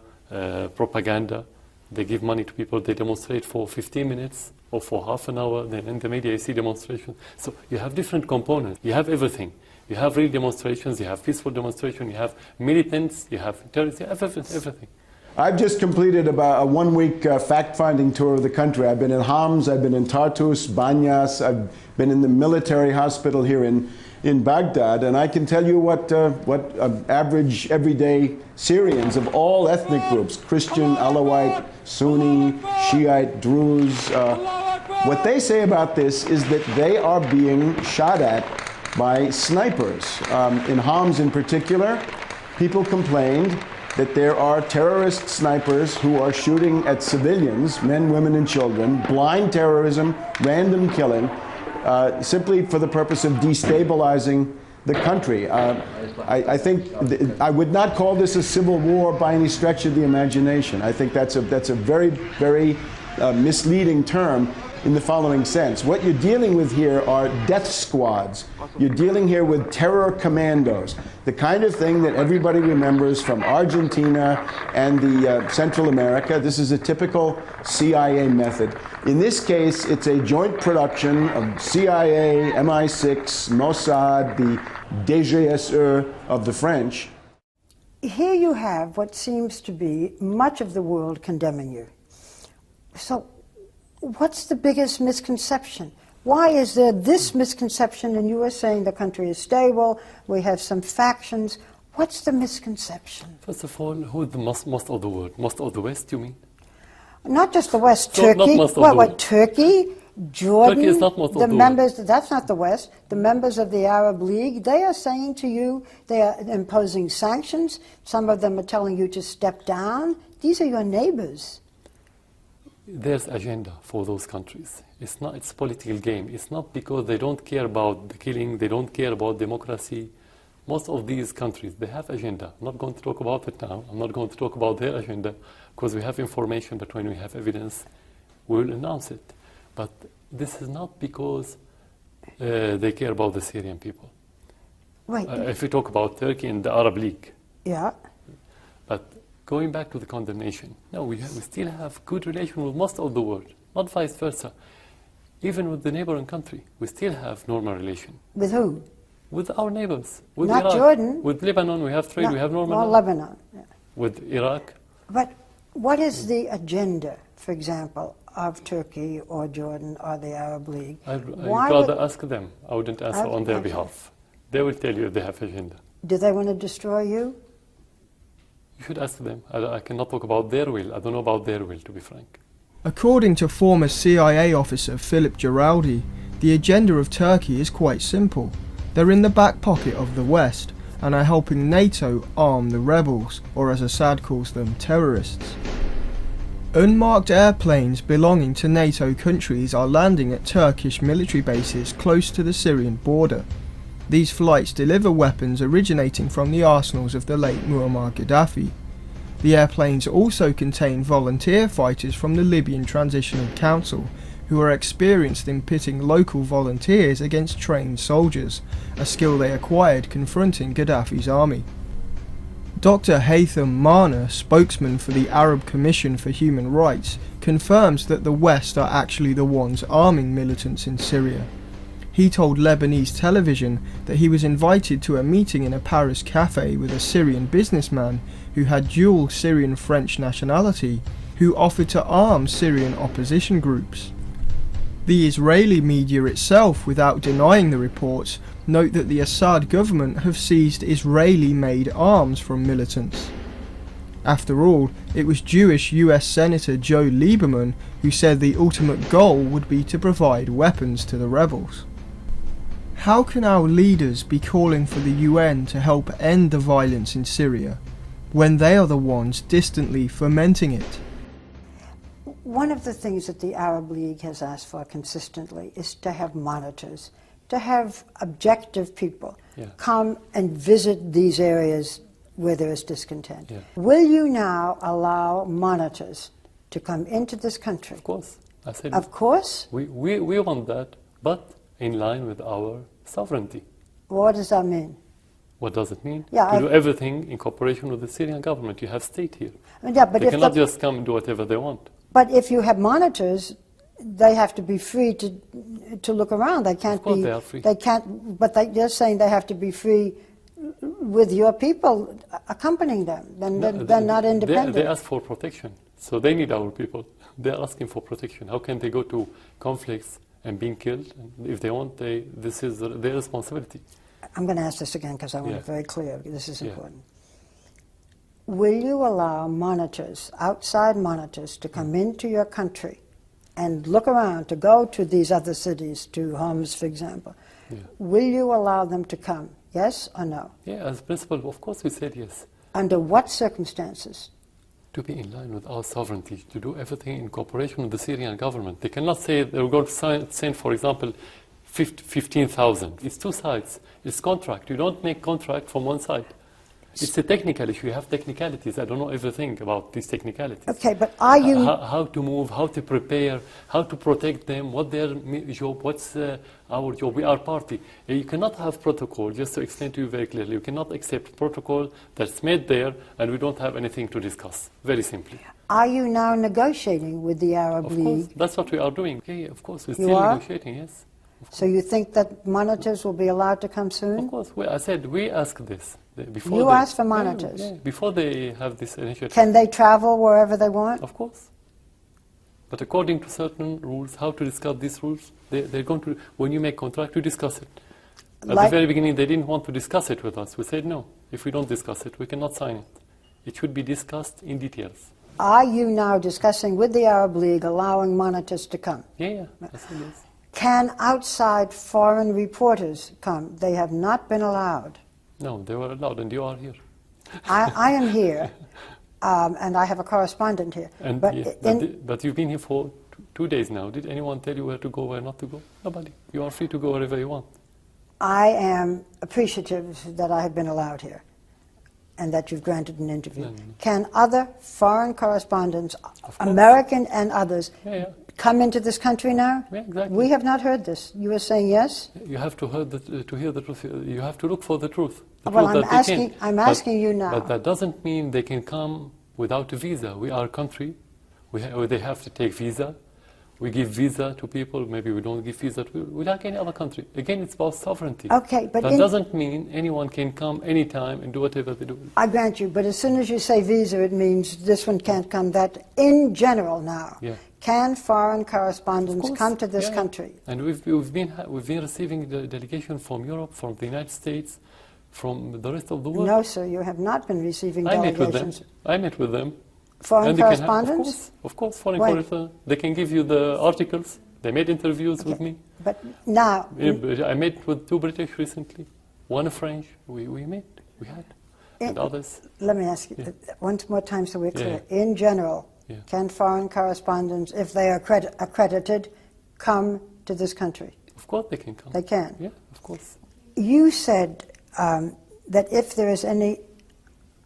propaganda. They give money to people, they demonstrate for 15 minutes or for half an hour, then in the media you see demonstrations. So you have different components. You have everything. You have real demonstrations, you have peaceful demonstrations, you have militants, you have terrorists, you have everything. I've just completed about a one-week fact-finding tour of the country. I've been in Homs, I've been in Tartus, Banyas, I've been in the military hospital here in Baghdad, and I can tell you what average, everyday Syrians of all ethnic groups, Christian, Alawite, Sunni, Shiite, Druze, what they say about this is that they are being shot at by snipers. In Homs in particular, people complained that there are terrorist snipers who are shooting at civilians, men, women, and children, blind terrorism, random killing, simply for the purpose of destabilizing the country. I think I would not call this a civil war by any stretch of the imagination. I think that's a very, very misleading term in the following sense. What you're dealing with here are death squads. You're dealing here with terror commandos, the kind of thing that everybody remembers from Argentina and the Central America. This is a typical CIA method. In this case, it's a joint production of CIA, MI6, Mossad, the DGSE of the French. Here you have what seems to be much of the world condemning you. So what's the biggest misconception? Why is there this misconception, and you are saying the country is stable, we have some factions. What's the misconception? First of all, who is the most of the world? Most of the West, you mean? Not just the West, So Turkey. not most of the world. Turkey, Jordan, Turkey is not most of the members, that's not the West, the members of the Arab League, they are saying to you, they are imposing sanctions. Some of them are telling you to step down. These are your neighbors. There's agenda for those countries. It's a political game. It's not because they don't care about the killing, they don't care about democracy. Most of these countries, they have agenda. I'm not going to talk about it now. I'm not going to talk about their agenda because we have information, but when we have evidence, we'll announce it. But this is not because they care about the Syrian people. Right. If we talk about Turkey and the Arab League. Yeah. But going back to the condemnation, no, we still have good relations with most of the world. not vice versa. Even with the neighboring country, we still have normal relation. With who? With our neighbors. With Not Iraq. Jordan. With Lebanon, we have trade, we have normal. Well, Lebanon. Yeah. With Iraq. But what is the agenda, for example, of Turkey or Jordan or the Arab League? I'd rather ask them. I wouldn't answer on their behalf. They will tell you if they have agenda. Do they want to destroy you? You should ask them. I cannot talk about their will. I don't know about their will, to be frank. According to former CIA officer Philip Giraldi, the agenda of Turkey is quite simple. They're in the back pocket of the West and are helping NATO arm the rebels, or as Assad calls them, terrorists. Unmarked airplanes belonging to NATO countries are landing at Turkish military bases close to the Syrian border. These flights deliver weapons originating from the arsenals of the late Muammar Gaddafi. The airplanes also contain volunteer fighters from the Libyan Transitional Council, who are experienced in pitting local volunteers against trained soldiers, a skill they acquired confronting Gaddafi's army. Dr. Haytham Marna, spokesman for the Arab Commission for Human Rights, confirms that the West are actually the ones arming militants in Syria. He told Lebanese television that he was invited to a meeting in a Paris cafe with a Syrian businessman who had dual Syrian-French nationality, who offered to arm Syrian opposition groups. The Israeli media itself, without denying the reports, note that the Assad government have seized Israeli-made arms from militants. After all, it was Jewish US Senator Joe Lieberman who said the ultimate goal would be to provide weapons to the rebels. How can our leaders be calling for the UN to help end the violence in Syria, when they are the ones distantly fomenting it? One of the things that the Arab League has asked for consistently is to have monitors, to have objective people come and visit these areas where there is discontent. Will you now allow monitors to come into this country? Of course. I said of course? We want that, but in line with our sovereignty. What does that mean? What does it mean? Yeah, to do everything in cooperation with the Syrian government. You have state here. Yeah, but they cannot just come and do whatever they want. But if you have monitors, they have to be free to look around. They can't of course be. They are free. They can't. But they're saying they have to be free with your people accompanying them. Then they're not independent. They ask for protection, so they need our people. They are asking for protection. How can they go to conflicts and being killed? And if they want, this is their responsibility. I'm going to ask this again because I want it very clear. This is important. Will you allow monitors, outside monitors, to come into your country and look around, to go to these other cities, to Homs, for example? Will you allow them to come? Yes or no? Yeah, as principle, of course we said yes. Under what circumstances? To be in line with our sovereignty, to do everything in cooperation with the Syrian government. They cannot say they're going to send, for example, 15,000. It's two sides. It's contract. You don't make contract from one side. It's a technical issue. You have technicalities. I don't know everything about these technicalities. Okay, but are you... How to move, how to prepare, how to protect them, what their job, what's our job. We are party. You cannot have protocol, just to explain to you very clearly. You cannot accept protocol that's made there and we don't have anything to discuss, very simply. Are you now negotiating with the Arab League? Of course, that's what we are doing. Okay, of course, we're still negotiating, yes. So you think that monitors will be allowed to come soon? Of course. I said we ask this. Before you ask for monitors? Yeah, before they have this initiative. Can they travel wherever they want? Of course. But according to certain rules, how to discuss these rules, they're going to, when you make contract, you discuss it. At the very beginning, they didn't want to discuss it with us. We said, no, if we don't discuss it, we cannot sign it. It should be discussed in details. Are you now discussing with the Arab League allowing monitors to come? Yeah, that's it is. Can outside foreign reporters come? They have not been allowed. No, they were allowed, and you are here. I am here, and I have a correspondent here. And but you've been here for 2 days now. Did anyone tell you where to go, where not to go? Nobody. You are free to go wherever you want. I am appreciative that I have been allowed here, and that you've granted an interview. No. Can other foreign correspondents, American and others, come into this country now? Yeah, exactly. We have not heard this. You were saying yes? You have to hear the truth. You have to look for the truth. Well, I'm asking you now. But that doesn't mean they can come without a visa. We are a country. They have to take visa. We give visa to people, maybe we don't give visa to people. We like any other country. Again, it's about sovereignty. Okay, but that doesn't mean anyone can come anytime and do whatever they do. I grant you, but as soon as you say visa, it means this one can't come, that in general now. Yeah. Can foreign correspondents come to this country? And we've been receiving the delegation from Europe, from the United States, from the rest of the world. No, sir, you have not been receiving delegations. I met with them. Foreign correspondents? Of course, foreign correspondents. They can give you the articles. They made interviews with me. But now... I met with 2 British recently, 1 French. We had, and others. Let me ask you one more time so we're clear. In general, can foreign correspondents, if they are accredited, come to this country? Of course they can come. They can? Yeah, of course. You said that if there is any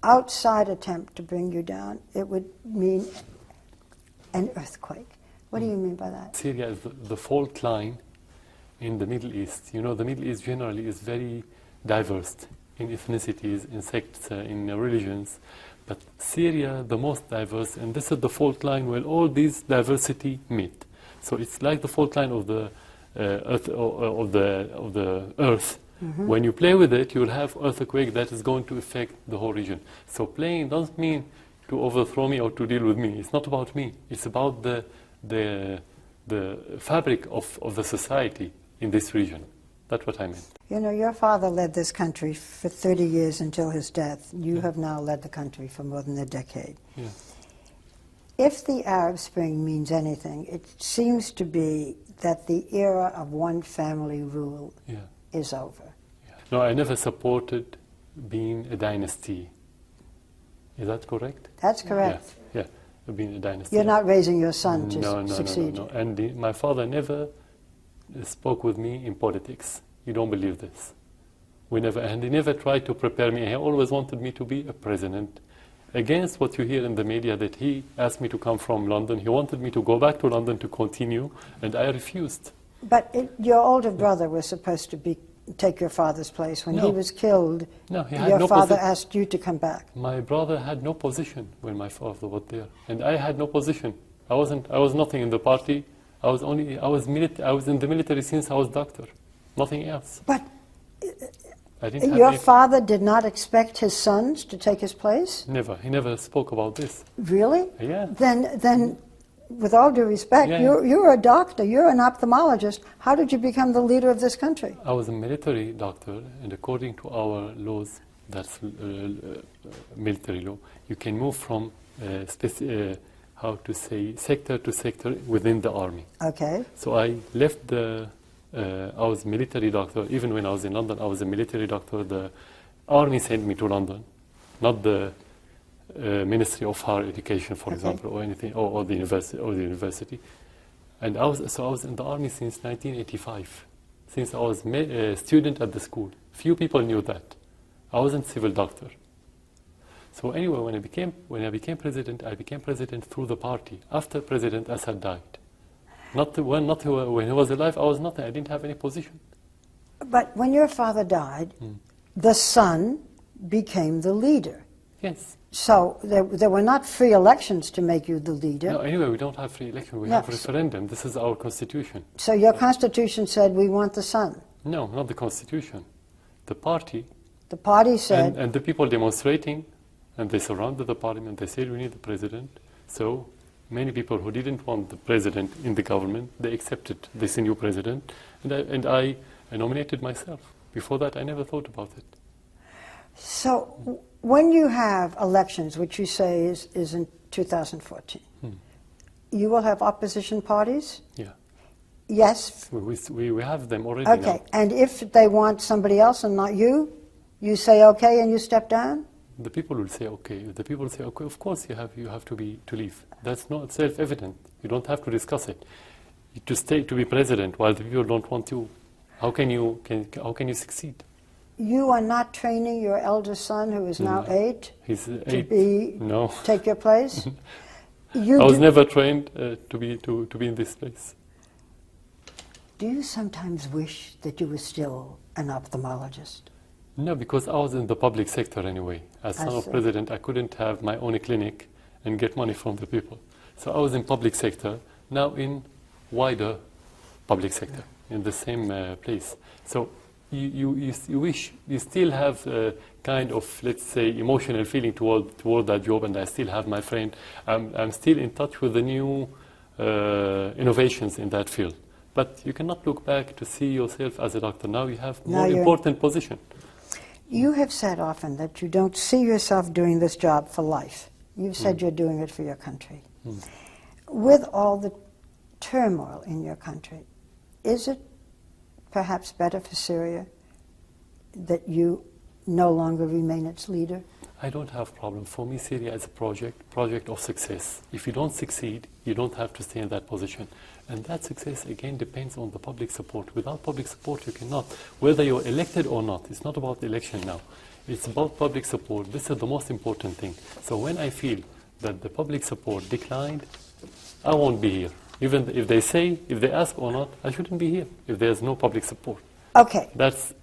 outside attempt to bring you down, it would mean an earthquake. What do you mean by that? Syria is the fault line in the Middle East. You know, the Middle East generally is very diverse in ethnicities, in sects, in religions. But Syria, the most diverse, and this is the fault line where all these diversity meet. So it's like the fault line of the earth. Mm-hmm. When you play with it, you'll have earthquake that is going to affect the whole region. So playing doesn't mean to overthrow me or to deal with me. It's not about me. It's about the fabric of the society in this region. That's what I meant. You know, your father led this country for 30 years until his death. You have now led the country for more than a decade. Yeah. If the Arab Spring means anything, it seems to be that the era of one family rule is over. Yeah. No, I never supported being a dynasty. Is that correct? That's correct. Yeah, being a dynasty. You're not raising your son to succeed. No. And my father never spoke with me in politics. You don't believe this. And he never tried to prepare me. He always wanted me to be a president. Against what you hear in the media that he asked me to come from London, he wanted me to go back to London to continue, and I refused. But your older brother was supposed to take your father's place. When he was killed, your father asked you to come back. My brother had no position when my father was there, and I had no position. I was nothing in the party. I was in the military since I was doctor, nothing else. But your father did not expect his sons to take his place? Never. He never spoke about this. Really? Yeah. Then with all due respect, you're a doctor, you're an ophthalmologist. How did you become the leader of this country? I was a military doctor, and according to our laws, that's military law, you can move from sector to sector within the army. Okay. So I left I was a military doctor. Even when I was in London, I was a military doctor. The army sent me to London, not the Ministry of Higher Education, for example, or anything, or the university. And I was in the army since 1985, since I was a student at the school. Few people knew that. I wasn't a civil doctor. So anyway, when I became president, I became president through the party. After President Assad died. When he was alive, I was nothing. I didn't have any position. But when your father died, the son became the leader. Yes. So there were not free elections to make you the leader. No, anyway, we don't have free election. We have referendum. This is our constitution. So your constitution said we want the son. No, not the constitution. The party. The party said. And the people demonstrating, and they surrounded the parliament. They said we need the president. So many people who didn't want the president in the government, they accepted this new president, and I nominated myself. Before that, I never thought about it. So when you have elections, which you say is in 2014, you will have opposition parties? Yeah. Yes? We have them already now. Okay, and if they want somebody else and not you, you say okay and you step down? The people will say okay. If the people say okay, of course you have to leave. That's not self-evident. You don't have to discuss it. To be president while the people don't want you, how can you succeed? You are not training your eldest son, who is now 8, He's 8. to take your place? I was never trained to be in this place. Do you sometimes wish that you were still an ophthalmologist? No, because I was in the public sector anyway. As son of president, I couldn't have my own clinic and get money from the people. So I was in public sector. Now in wider public sector in the same place. So you still have a kind of, let's say, emotional feeling toward that job, and I still have my friend. I'm still in touch with the new innovations in that field. But you cannot look back to see yourself as a doctor. Now you have more important position. You have said often that you don't see yourself doing this job for life. You've said you're doing it for your country. With all the turmoil in your country, is it perhaps better for Syria that you no longer remain its leader? I don't have problem. For me, Syria is a project of success. If you don't succeed, you don't have to stay in that position. And that success, again, depends on the public support. Without public support, you cannot. Whether you're elected or not, it's not about election now. It's about public support. This is the most important thing. So when I feel that the public support declined, I won't be here. Even if they ask or not, I shouldn't be here if there's no public support. Okay. That's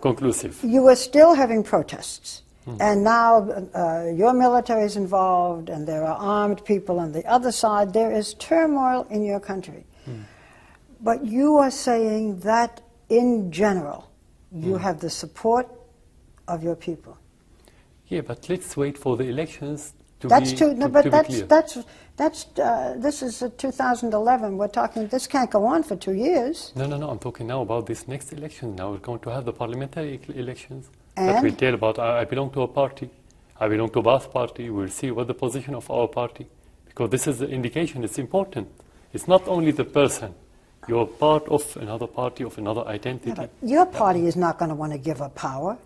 conclusive. You are still having protests. And now your military is involved, and there are armed people on the other side. There is turmoil in your country. But you are saying that, in general, you have the support of your people. Yeah, but let's wait for the elections to That's be too, no, to but be that's clear. this is 2011. We're talking, this can't go on for 2 years. No, I'm talking now about this next election. Now we're going to have the parliamentary elections. And? That will tell about, I belong to a party. I belong to Baath party. We'll see what the position of our party. Because this is the indication, it's important. It's not only the person. You're part of another party, of another identity. Yeah, your party is not going to want to give up power.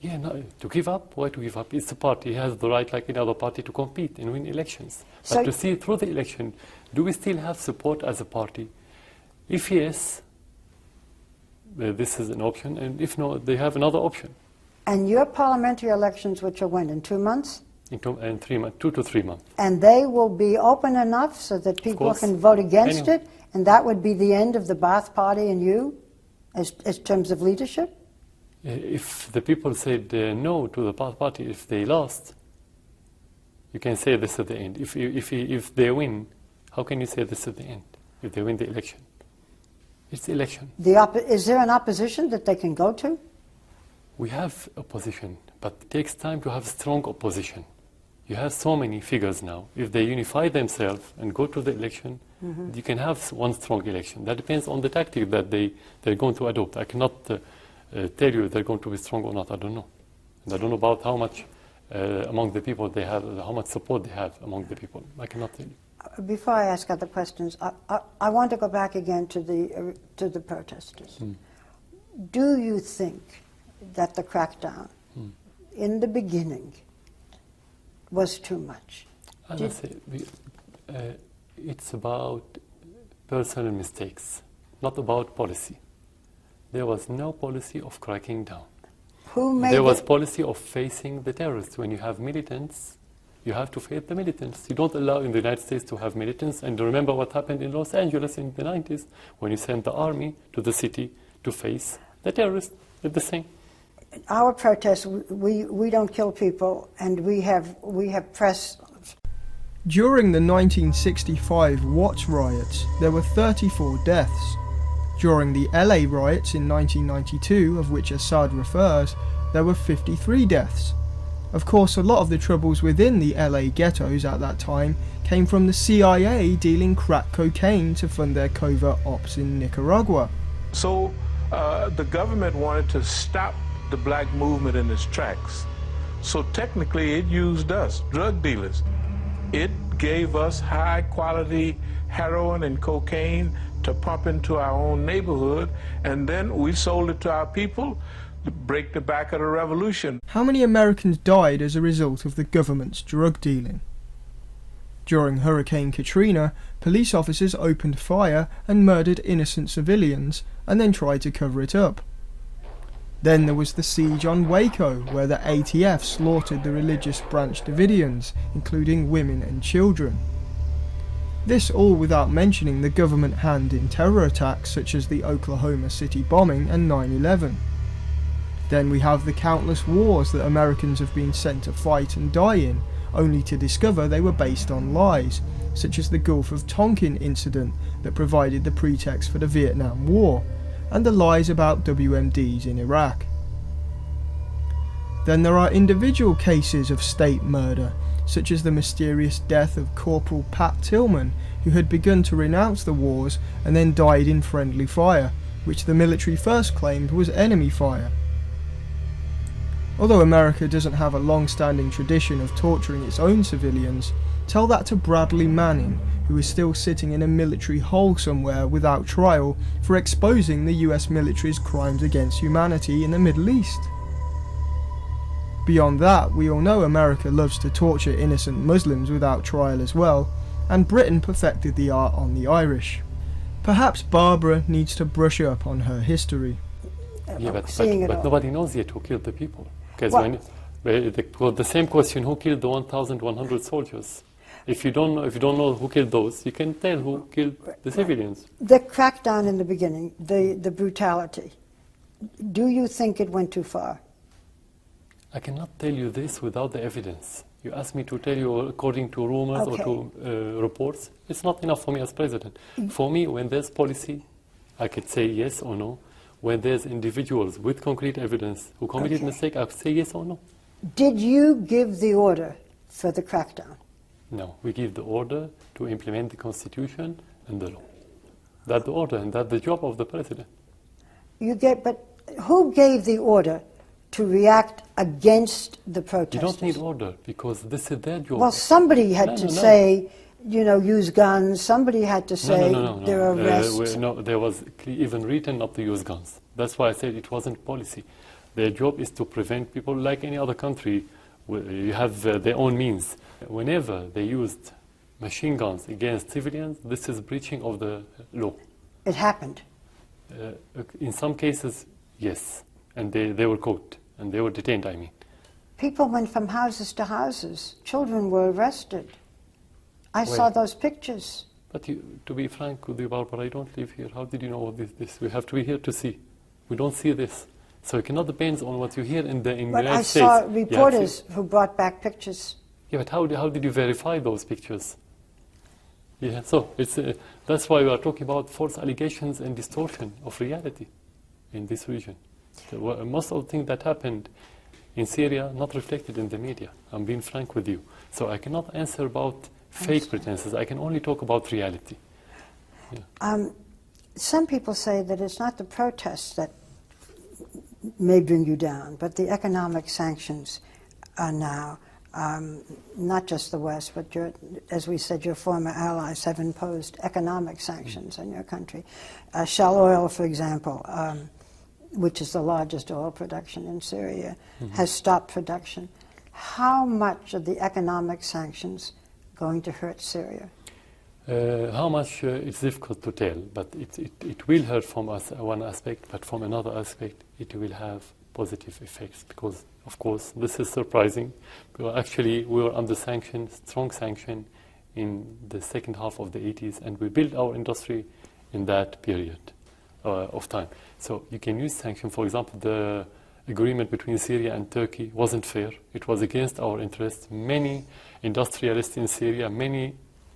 Yeah, no, to give up? Why to give up? It's a party. It has the right, like any other party, to compete and win elections. But to see through the election, do we still have support as a party? If yes, this is an option, and if no, they have another option. And your parliamentary elections, which are when, in 2 months? In 3 months, 2 to 3 months. And they will be open enough so that people can vote against it, and that would be the end of the Baath party and you, as terms of leadership? If the people said no to the Baath party, if they lost, you can say this is the end. If they win, how can you say this is the end, if they win the election? It's the election. Is there an opposition that they can go to? We have opposition, but it takes time to have strong opposition. You have so many figures now. If they unify themselves and go to the election, you can have one strong election. That depends on the tactic that they're going to adopt. I cannot tell you if they're going to be strong or not. I don't know. And I don't know about how much among the people they have, how much support they have among the people. I cannot tell you. Before I ask other questions, I want to go back again to the protesters. Do you think that the crackdown in the beginning was too much? As I say, it's about personal mistakes, not about policy. There was no policy of cracking down. There was policy of facing the terrorists. When you have militants, you have to face the militants. You don't allow in the United States to have militants. And remember what happened in Los Angeles in the 90s, when you sent the army to the city to face the terrorists. It's the same. Our protests, we don't kill people, and we have press. During the 1965 Watts riots, there were 34 deaths. During the LA riots in 1992, of which Assad refers, there were 53 deaths. Of course, a lot of the troubles within the LA ghettos at that time came from the CIA dealing crack cocaine to fund their covert ops in Nicaragua. So the government wanted to stop the black movement in its tracks. So technically it used us, drug dealers. It gave us high quality heroin and cocaine to pump into our own neighborhood, and then we sold it to our people to break the back of the revolution. How many Americans died as a result of the government's drug dealing? During Hurricane Katrina, police officers opened fire and murdered innocent civilians and then tried to cover it up. Then there was the siege on Waco, where the ATF slaughtered the religious branch Davidians, including women and children. This all without mentioning the government hand in terror attacks such as the Oklahoma City bombing and 9/11. Then we have the countless wars that Americans have been sent to fight and die in, only to discover they were based on lies, such as the Gulf of Tonkin incident that provided the pretext for the Vietnam War, and the lies about WMDs in Iraq. Then there are individual cases of state murder, such as the mysterious death of Corporal Pat Tillman, who had begun to renounce the wars and then died in friendly fire, which the military first claimed was enemy fire. Although America doesn't have a long-standing tradition of torturing its own civilians, tell that to Bradley Manning, who is still sitting in a military hole somewhere without trial for exposing the US military's crimes against humanity in the Middle East. Beyond that, we all know America loves to torture innocent Muslims without trial as well, and Britain perfected the art on the Irish. Perhaps Barbara needs to brush up on her history. Yeah, but nobody knows yet who killed the people. Because the same question, who killed the 1,100 soldiers? If you don't know who killed those, you can tell who killed the civilians. The crackdown in the beginning, the brutality, do you think it went too far? I cannot tell you this without the evidence. You ask me to tell you according to rumors or to reports. It's not enough for me as president. For me, when there's policy, I could say yes or no. When there's individuals with concrete evidence who committed mistake, I could say yes or no. Did you give the order for the crackdown? No, we give the order to implement the Constitution and the law. That's the order, and that's the job of the president. But who gave the order to react against the protesters? You don't need order, because this is their job. Well, somebody had to say, use guns. Somebody had to say there are arrests. There was even written not to use guns. That's why I said it wasn't policy. Their job is to prevent people, like any other country. You have their own means. Whenever they used machine guns against civilians, this is breaching of the law. It happened? In some cases, yes. And they were caught, and they were detained, I mean. People went from houses to houses. Children were arrested. I saw those pictures. But to be frank with you, Barbara, I don't live here. How did you know all this? We have to be here to see. We don't see this. So it cannot depend on what you hear in the United States. But I saw reporters who brought back pictures. Yeah, but how did you verify those pictures? Yeah, so that's why we are talking about false allegations and distortion of reality in this region. Most of the things that happened in Syria not reflected in the media. I'm being frank with you. So I cannot answer about fake pretenses. I can only talk about reality. Yeah. Some people say that it's not the protests that may bring you down, but the economic sanctions are now, not just the West, but as we said, your former allies have imposed economic sanctions on your country. Shell Oil, for example, which is the largest oil production in Syria, has stopped production. How much are the economic sanctions going to hurt Syria? How much it's difficult to tell, but it will hurt from one aspect, but from another aspect it will have positive effects, because of course this is surprising. Actually we were under sanctions, strong sanction, in the second half of the 80s, and we built our industry in that period of time. So you can use sanction. For example, the agreement between Syria and Turkey wasn't fair. It was against our interests. Many industrialists in Syria, many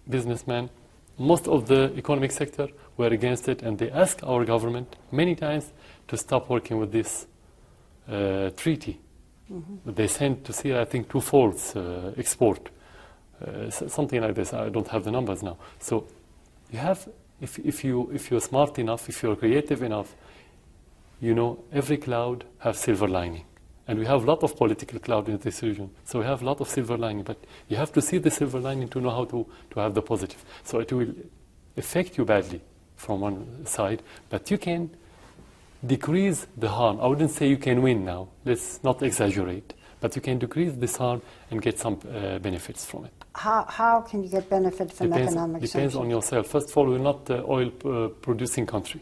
businessmen, most of the economic sector were against it, and they asked our government many times to stop working with this treaty. They sent to Syria, I think, 2 false export, something like this. I don't have the numbers now. So you have, if you're smart enough, if you're creative enough, every cloud has silver lining. And we have a lot of political cloud in this region. So we have a lot of silver lining. But you have to see the silver lining to know how to have the positive. So it will affect you badly from one side, but you can decrease the harm. I wouldn't say you can win now. Let's not exaggerate. But you can decrease this harm and get some benefits from it. How can you get benefit from economic sanctions? Depends on yourself. First of all, we're not an oil-producing country.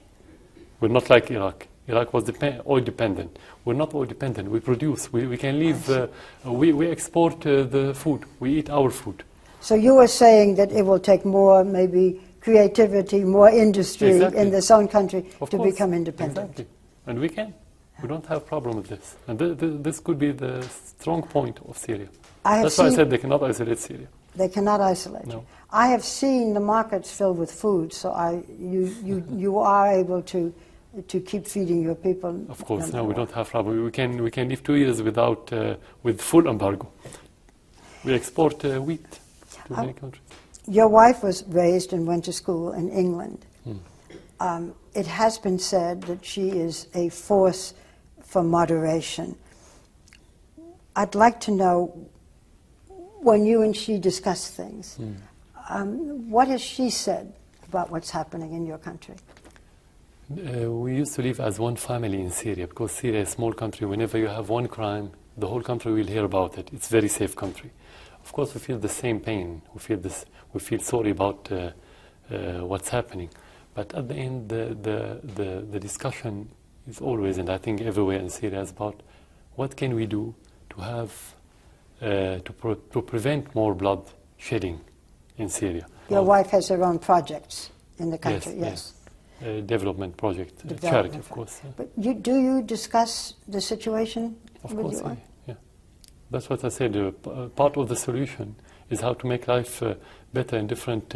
We're not like Iraq. Iraq was oil dependent. We're not oil dependent. We produce. We can live. We export the food. We eat our food. So you were saying that it will take more, maybe creativity, more industry in this own country to become independent. Exactly. And we can. We don't have a problem with this. And this could be the strong point of Syria. That's why I said they cannot isolate Syria. They cannot isolate. No. I have seen the markets filled with food, so you are able to keep feeding your people. Of course, no, we don't have problem. We can live 2 years without with full embargo. We export wheat to many countries. Your wife was raised and went to school in England. It has been said that she is a force for moderation. I'd like to know, when you and she discuss things, what has she said about what's happening in your country? We used to live as one family in Syria, because Syria is a small country. Whenever you have one crime, the whole country will hear about it. It's a very safe country. Of course, we feel the same pain. We feel sorry about what's happening. But at the end, the discussion is always, and I think everywhere in Syria, is about what can we do to have to prevent more blood shedding in Syria. Your wife has her own projects in the country, yes. Development project, charity, of course. But do you discuss the situation with your wife? Of course, yeah. That's what I said. Part of the solution is how to make life better in different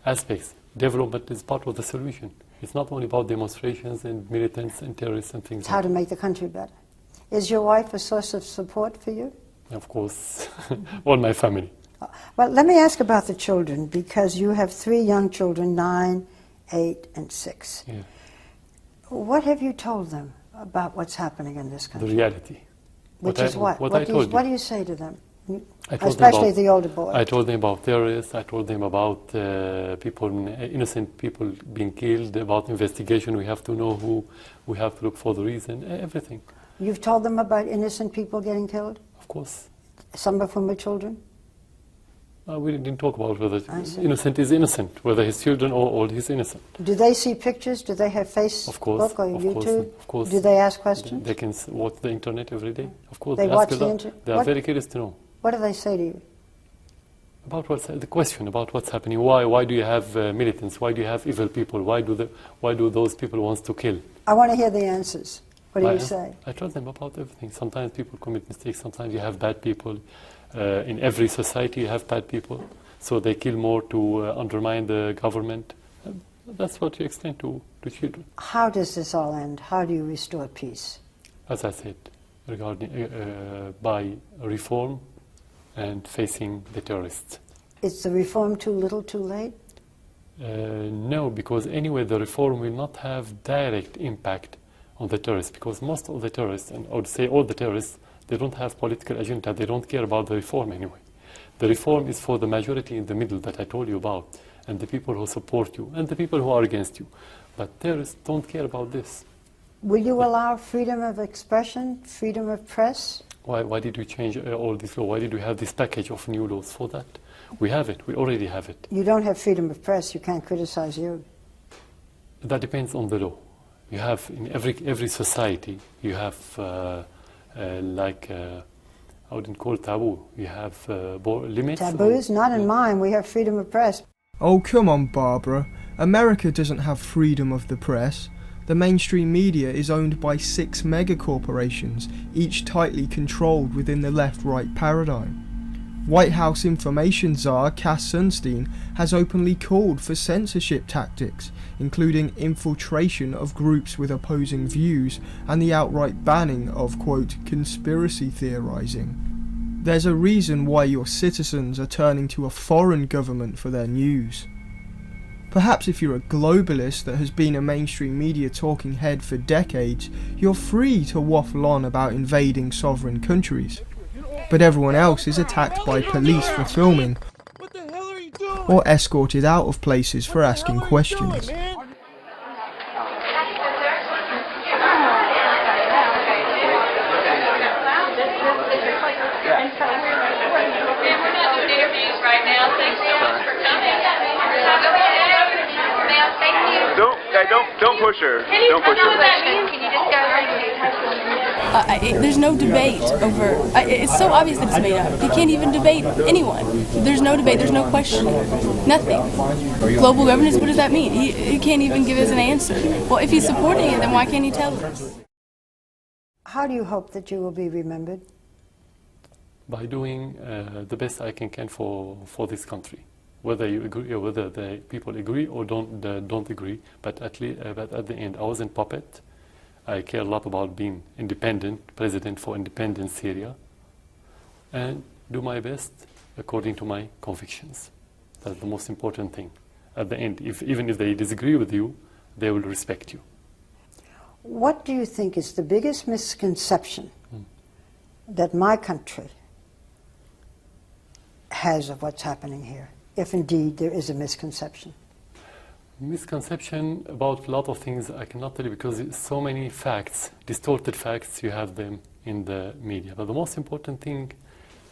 aspects. Development is part of the solution. It's not only about demonstrations and militants and terrorists and things. It's how to make the country better. Is your wife a source of support for you? Of course, all my family. Well, let me ask about the children, because you have 3 young children, 9, 8, and 6. Yeah. What have you told them about what's happening in this country? The reality. Which is what? What do you say to them? Especially the older boys. I told them about terrorists. I told them about innocent people being killed, about investigation. We have to know who, we have to look for the reason, everything. You've told them about innocent people getting killed? Of course. Some of whom are children? We didn't talk about whether innocent is innocent, whether his children or all is innocent. Do they see pictures? Do they have Facebook or YouTube? Of course. Do they ask questions? They can watch the internet every day. Of course. They watch the internet? They are very curious to know. What do they say to you? About the question about what's happening. Why do you have militants? Why do you have evil people? Why do those people want to kill? I want to hear the answers. What do you say? I tell them about everything. Sometimes people commit mistakes. Sometimes you have bad people. In every society you have bad people. So they kill more to undermine the government. That's what you explain to children. How does this all end? How do you restore peace? As I said, regarding by reform and facing the terrorists. Is the reform too little, too late? No, because anyway the reform will not have direct impact on the terrorists, because most of the terrorists, and I would say all the terrorists, they don't have political agenda. They don't care about the reform anyway. The reform is for the majority in the middle that I told you about, and the people who support you, and the people who are against you. But terrorists don't care about this. Will you allow freedom of expression, freedom of press? Why did we change all this law? Why did we have this package of new laws for that? We have it. We already have it. You don't have freedom of press. You can't criticize you. That depends on the law. You have, in every society, you have I wouldn't call it taboo. You have limits. Taboos? Not in mine. We have freedom of press. Oh, come on, Barbara. America doesn't have freedom of the press. The mainstream media is owned by 6 megacorporations, each tightly controlled within the left-right paradigm. White House information czar Cass Sunstein has openly called for censorship tactics, including infiltration of groups with opposing views and the outright banning of, quote, conspiracy theorizing. There's a reason why your citizens are turning to a foreign government for their news. Perhaps if you're a globalist that has been a mainstream media talking head for decades, you're free to waffle on about invading sovereign countries. But everyone else is attacked by police for filming, or escorted out of places for asking questions. Don't push her. Don't push her. Can you just go there's no debate over. It's so obvious that it's made up. You can't even debate anyone. There's no debate. There's no question. Nothing. Global governance. What does that mean? He can't even give us an answer. Well, if he's supporting it, then why can't he tell us? How do you hope that you will be remembered? by doing the best I can for this country, whether you agree or whether the people agree or don't agree. But at the end, I wasn't puppet. I care a lot about being independent, president for independent Syria, and do my best according to my convictions. That's the most important thing. At the end, even if they disagree with you, they will respect you. What do you think is the biggest misconception that my country has of what's happening here, if indeed there is a misconception? Misconception about a lot of things I cannot tell you because it's so many facts, distorted facts, you have them in the media. But the most important thing,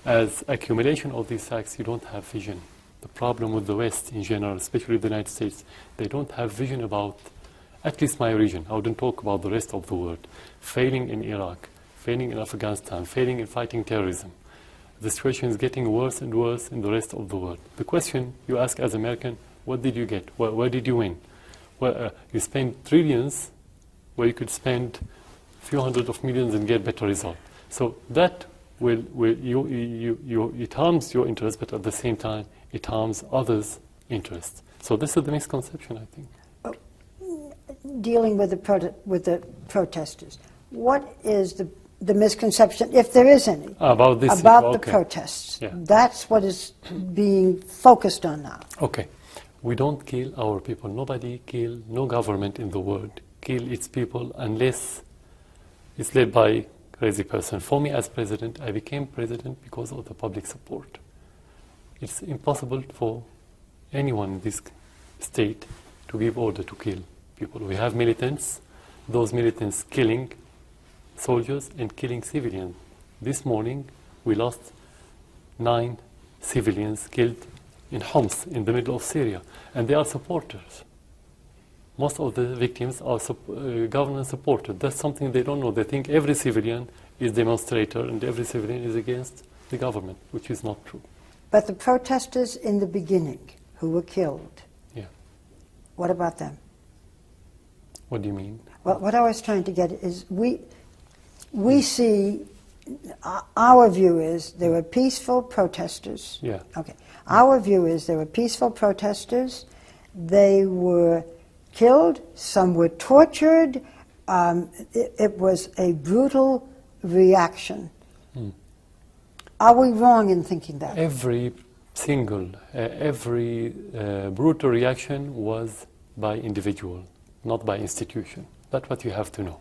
as accumulation of these facts, you don't have vision. The problem with the West in general, especially the United States, they don't have vision about, at least my region, I wouldn't talk about the rest of the world, failing in Iraq, failing in Afghanistan, failing in fighting terrorism. The situation is getting worse and worse in the rest of the world. The question you ask as American, what did you get? Where did you win? Well, you spend trillions where you could spend a few hundred of millions and get better result. So that it harms your interest, but at the same time, it harms others' interests. So this is the misconception, I think. Dealing with the protesters, what is the misconception, if there is any, about this, about the protests? Yeah. That's what is being focused on now. Okay. We don't kill our people. Nobody kill, no government in the world kill its people unless it's led by a crazy person. For me as president, I became president because of the public support. It's impossible for anyone in this state to give order to kill people. We have militants, those militants killing soldiers and killing civilians. This morning, we lost 9 civilians killed in Homs, in the middle of Syria, and they are supporters. Most of the victims are government supported. That's something they don't know. They think every civilian is demonstrator and every civilian is against the government, which is not true. But the protesters in the beginning who were killed, yeah. What about them? What do you mean? Well, what I was trying to get is we see, our view is there were peaceful protesters. Yeah. Okay. Our view is there were peaceful protesters. They were killed. Some were tortured. It was a brutal reaction. Are we wrong in thinking that? Every single, brutal reaction was by individual, not by institution. That's what you have to know.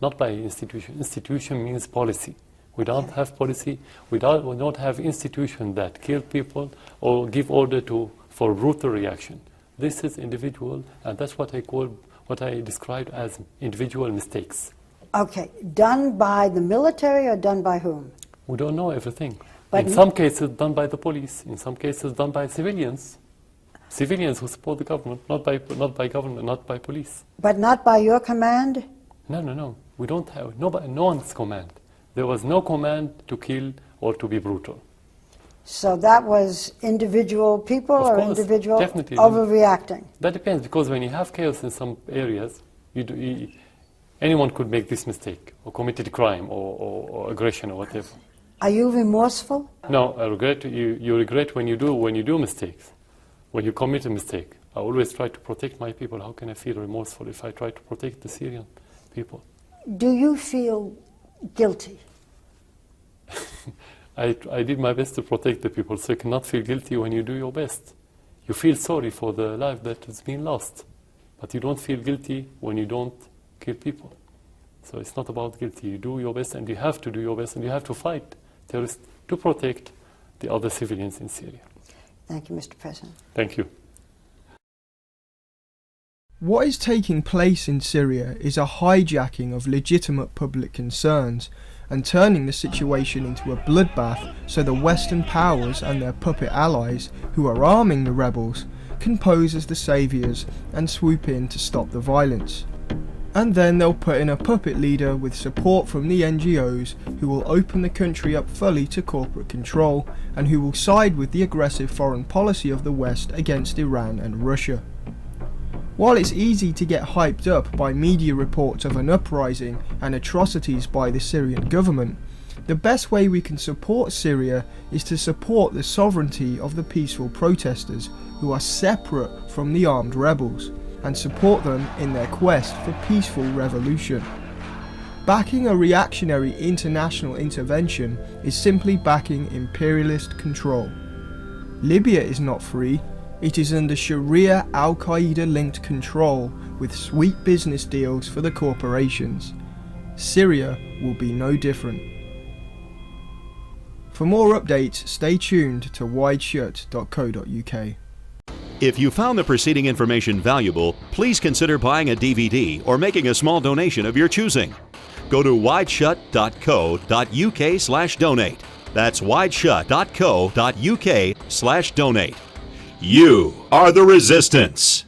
Not by institution. Institution means policy. We don't have policy. We don't have institution that kill people or give order for brutal reaction. This is individual, and that's what I described as individual mistakes. Okay, done by the military or done by whom? We don't know everything. But in some cases, done by the police. In some cases, done by civilians. Civilians who support the government, not by government, not by police. But not by your command? No. We don't have no one's command. There was no command to kill or to be brutal. So that was individual people Of or course, individual definitely. overreacting? That depends, because when you have chaos in some areas, anyone could make this mistake or committed a crime or aggression or whatever. Are you remorseful? No, I regret. You regret when you do mistakes, when you commit a mistake. I always try to protect my people. How can I feel remorseful if I try to protect the Syrian people? Do you feel guilty? I did my best to protect the people, so you cannot feel guilty when you do your best. You feel sorry for the life that has been lost, but you don't feel guilty when you don't kill people. So it's not about guilty. You do your best, and you have to do your best, and you have to fight terrorists to protect the other civilians in Syria. Thank you, Mr. President. Thank you. What is taking place in Syria is a hijacking of legitimate public concerns and turning the situation into a bloodbath so the Western powers and their puppet allies, who are arming the rebels, can pose as the saviours and swoop in to stop the violence. And then they'll put in a puppet leader with support from the NGOs who will open the country up fully to corporate control and who will side with the aggressive foreign policy of the West against Iran and Russia. While it's easy to get hyped up by media reports of an uprising and atrocities by the Syrian government, The best way we can support Syria is to support the sovereignty of the peaceful protesters who are separate from the armed rebels, and support them in their quest for peaceful revolution. Backing a reactionary international intervention is simply backing imperialist control. Libya is not free, it is under Sharia Al-Qaeda linked control with sweet business deals for the corporations. Syria will be no different. For more updates, stay tuned to WideShut.co.uk. If you found the preceding information valuable, please consider buying a DVD or making a small donation of your choosing. Go to wideshut.co.uk/donate. That's wideshut.co.uk/donate. You are the resistance.